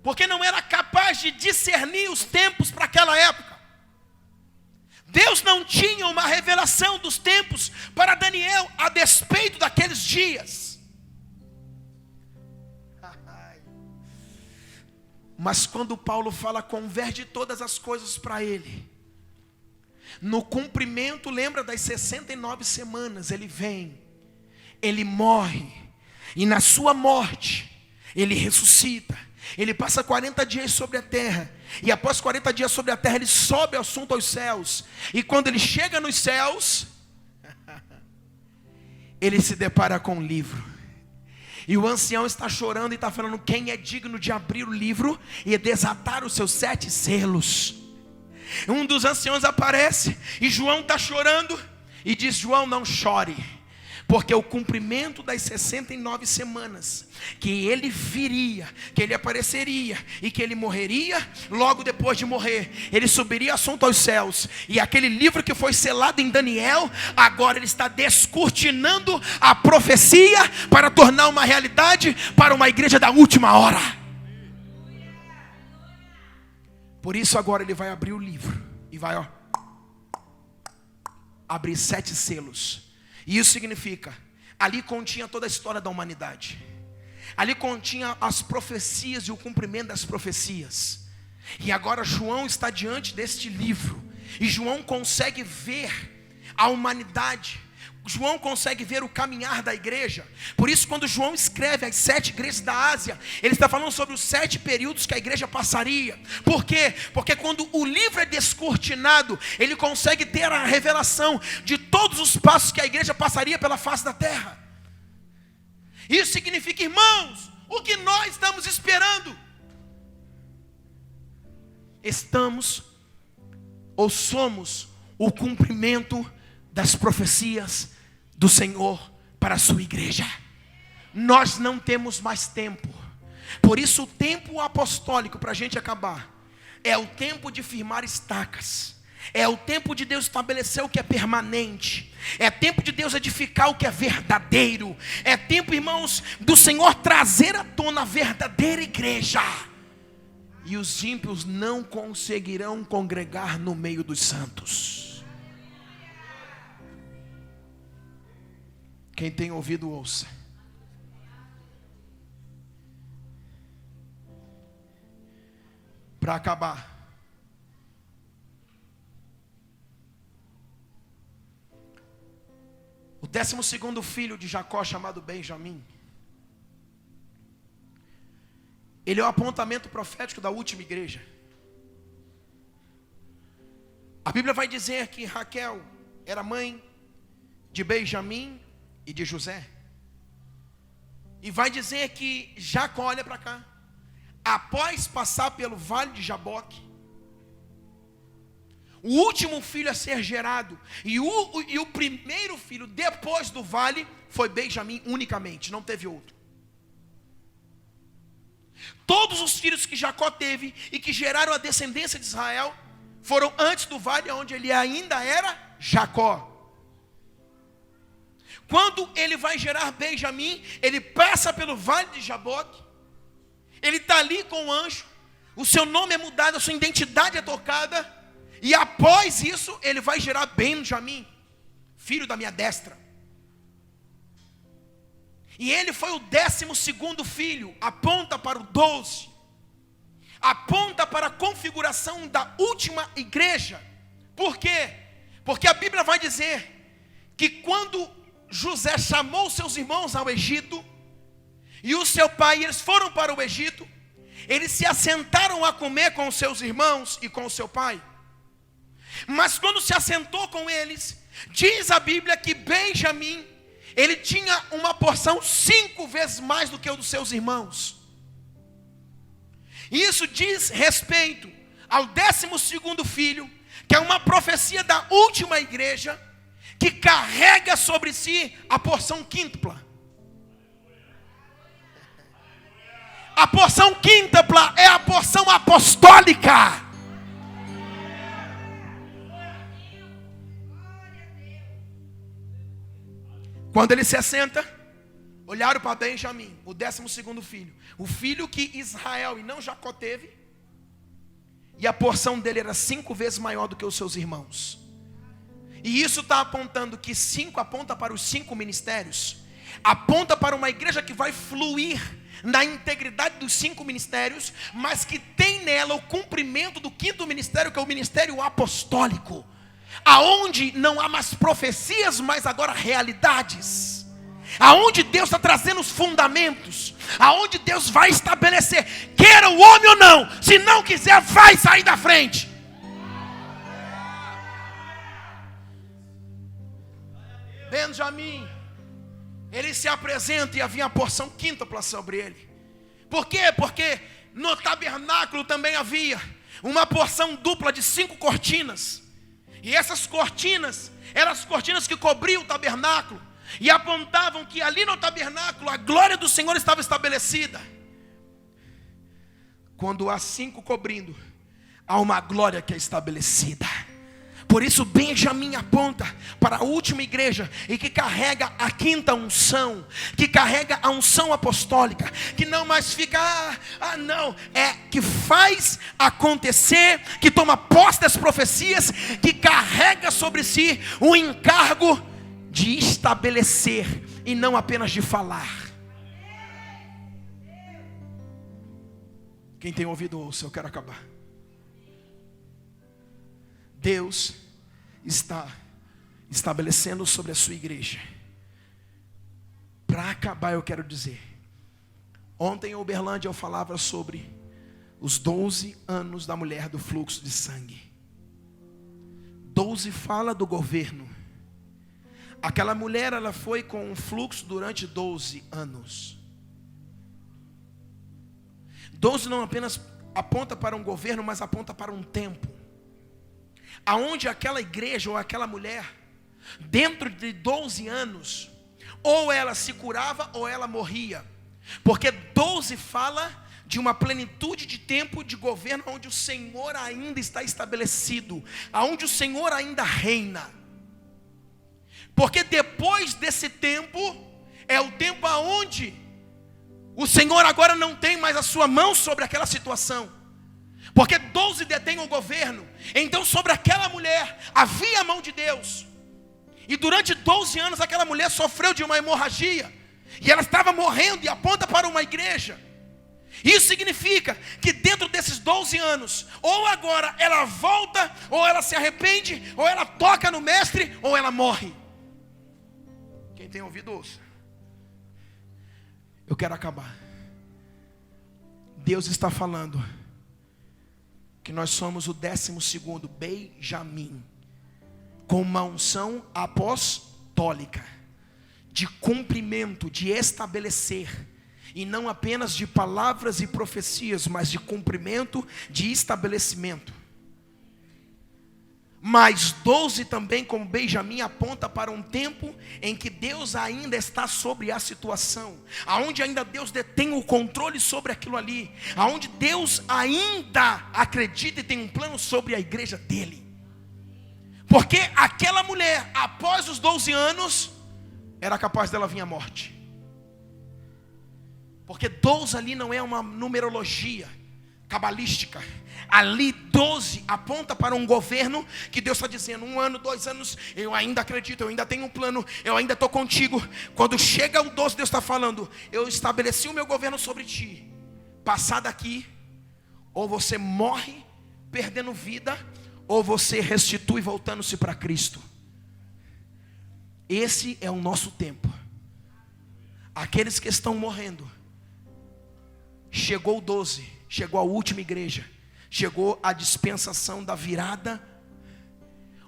Porque não era capaz de discernir os tempos para aquela época. Deus não tinha uma revelação dos tempos para Daniel, a despeito daqueles dias. Mas quando Paulo fala: converte todas as coisas para ele, no cumprimento, lembra das 69 semanas, ele vem, ele morre, e na sua morte, ele ressuscita. Ele passa 40 dias sobre a terra, e após 40 dias sobre a terra, ele sobe ao assunto aos céus. E quando ele chega nos céus, ele se depara com um livro. E o ancião está chorando e está falando: quem é digno de abrir o livro e desatar os seus 7 selos? Um dos anciãos aparece, e João está chorando, e diz: João, não chore, porque o cumprimento das 69 semanas, que ele viria, que ele apareceria, e que ele morreria, logo depois de morrer, ele subiria assunto aos céus, e aquele livro que foi selado em Daniel, agora ele está descortinando a profecia, para tornar uma realidade, para uma igreja da última hora. Por isso agora ele vai abrir o livro, e vai abrir 7 selos. E isso significa, ali continha toda a história da humanidade. Ali continha as profecias e o cumprimento das profecias. E agora João está diante deste livro, e João consegue ver a humanidade. João consegue ver o caminhar da igreja. Por isso, quando João escreve as 7 igrejas da Ásia, ele está falando sobre os 7 períodos que a igreja passaria. Por quê? Porque quando o livro é descortinado, ele consegue ter a revelação de todos os passos que a igreja passaria pela face da terra. Isso significa, irmãos, o que nós estamos esperando? Estamos ou somos o cumprimento das profecias do Senhor para a sua igreja. Nós não temos mais tempo. Por isso o tempo apostólico, para a gente acabar, é o tempo de firmar estacas. É o tempo de Deus estabelecer o que é permanente. É tempo de Deus edificar o que é verdadeiro. É tempo, irmãos, do Senhor trazer à tona a verdadeira igreja. E os ímpios não conseguirão congregar no meio dos santos. Quem tem ouvido, ouça. Para acabar, o 12º filho de Jacó, chamado Benjamim, ele é o apontamento profético da última igreja. A Bíblia vai dizer que Raquel era mãe de Benjamim e de José. E vai dizer que Jacó, olha para cá, após passar pelo vale de Jaboque, o último filho a ser gerado, e o primeiro filho depois do vale, foi Benjamim unicamente, não teve outro. Todos os filhos que Jacó teve e que geraram a descendência de Israel, foram antes do vale, onde ele ainda era Jacó. Quando ele vai gerar Benjamim, ele passa pelo vale de Jaboque, ele está ali com o anjo, o seu nome é mudado, a sua identidade é tocada, e após isso, ele vai gerar Benjamim, filho da minha destra. E ele foi o 12º filho, aponta para o 12, aponta para a configuração da última igreja. Por quê? Porque a Bíblia vai dizer que quando José chamou seus irmãos ao Egito, e o seu pai, eles foram para o Egito, eles se assentaram a comer com os seus irmãos e com o seu pai. Mas quando se assentou com eles, diz a Bíblia que Benjamim, ele tinha uma porção 5 vezes mais do que o dos seus irmãos. E isso diz respeito ao 12º filho, que é uma profecia da última igreja, que carrega sobre si a porção quíntupla. A porção quíntupla é a porção apostólica. Quando ele se assenta, olharam para Benjamim, o 12º filho, o filho que Israel e não Jacó teve, e a porção dele era 5 vezes maior do que os seus irmãos. E isso está apontando que 5 aponta para os 5 ministérios, aponta para uma igreja que vai fluir na integridade dos 5 ministérios, mas que tem nela o cumprimento do 5º ministério, que é o ministério apostólico, aonde não há mais profecias, mas agora realidades, aonde Deus está trazendo os fundamentos, aonde Deus vai estabelecer, queira o homem ou não, se não quiser vai sair da frente. Benjamim, ele se apresenta e havia a porção quíntupla sobre ele. Por quê? Porque no tabernáculo também havia uma porção dupla de 5 cortinas. E essas cortinas eram as cortinas que cobriam o tabernáculo e apontavam que ali no tabernáculo a glória do Senhor estava estabelecida. Quando há 5 cobrindo, há uma glória que é estabelecida. Por isso Benjamim aponta para a última igreja, e que carrega a 5ª unção, que carrega a unção apostólica, que não mais fica, não, é que faz acontecer, que toma posse das profecias, que carrega sobre si o encargo de estabelecer e não apenas de falar. Quem tem ouvido ouça, eu quero acabar. Deus está estabelecendo sobre a sua igreja. Para acabar, eu quero dizer, ontem em Uberlândia eu falava sobre os 12 anos da mulher do fluxo de sangue. 12 fala do governo. Aquela mulher, ela foi com um fluxo durante 12 anos. 12 não apenas aponta para um governo, mas aponta para um tempo, aonde aquela igreja ou aquela mulher, dentro de 12 anos, ou ela se curava ou ela morria. Porque 12 fala de uma plenitude de tempo de governo, onde o Senhor ainda está estabelecido, aonde o Senhor ainda reina. Porque depois desse tempo, é o tempo aonde o Senhor agora não tem mais a sua mão sobre aquela situação. Porque 12 detêm o governo. Então sobre aquela mulher havia a mão de Deus. E durante 12 anos aquela mulher sofreu de uma hemorragia, e ela estava morrendo, e aponta para uma igreja. Isso significa que dentro desses 12 anos, ou agora ela volta, ou ela se arrepende, ou ela toca no mestre, ou ela morre. Quem tem ouvido ouça. Eu quero acabar. Deus está falando que nós somos o 12º Benjamim, com uma unção apostólica, de cumprimento, de estabelecer, e não apenas de palavras e profecias, mas de cumprimento, de estabelecimento. Mas 12 também, como Benjamim, aponta para um tempo em que Deus ainda está sobre a situação, aonde ainda Deus detém o controle sobre aquilo ali, aonde Deus ainda acredita e tem um plano sobre a igreja dele. Porque aquela mulher, após os 12 anos, era capaz dela vir a morte. Porque 12 ali não é uma numerologia cabalística. Ali 12 aponta para um governo que Deus está dizendo: 1 ano, 2 anos, eu ainda acredito, eu ainda tenho um plano, eu ainda estou contigo. Quando chega o 12, Deus está falando: eu estabeleci o meu governo sobre ti. Passar daqui, ou você morre perdendo vida, ou você restitui voltando-se para Cristo. Esse é o nosso tempo. Aqueles que estão morrendo. Chegou o 12, chegou a última igreja, chegou a dispensação da virada.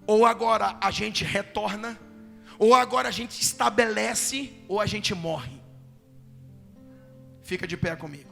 Ou agora a gente retorna, ou agora a gente estabelece, ou a gente morre. Fica de pé comigo.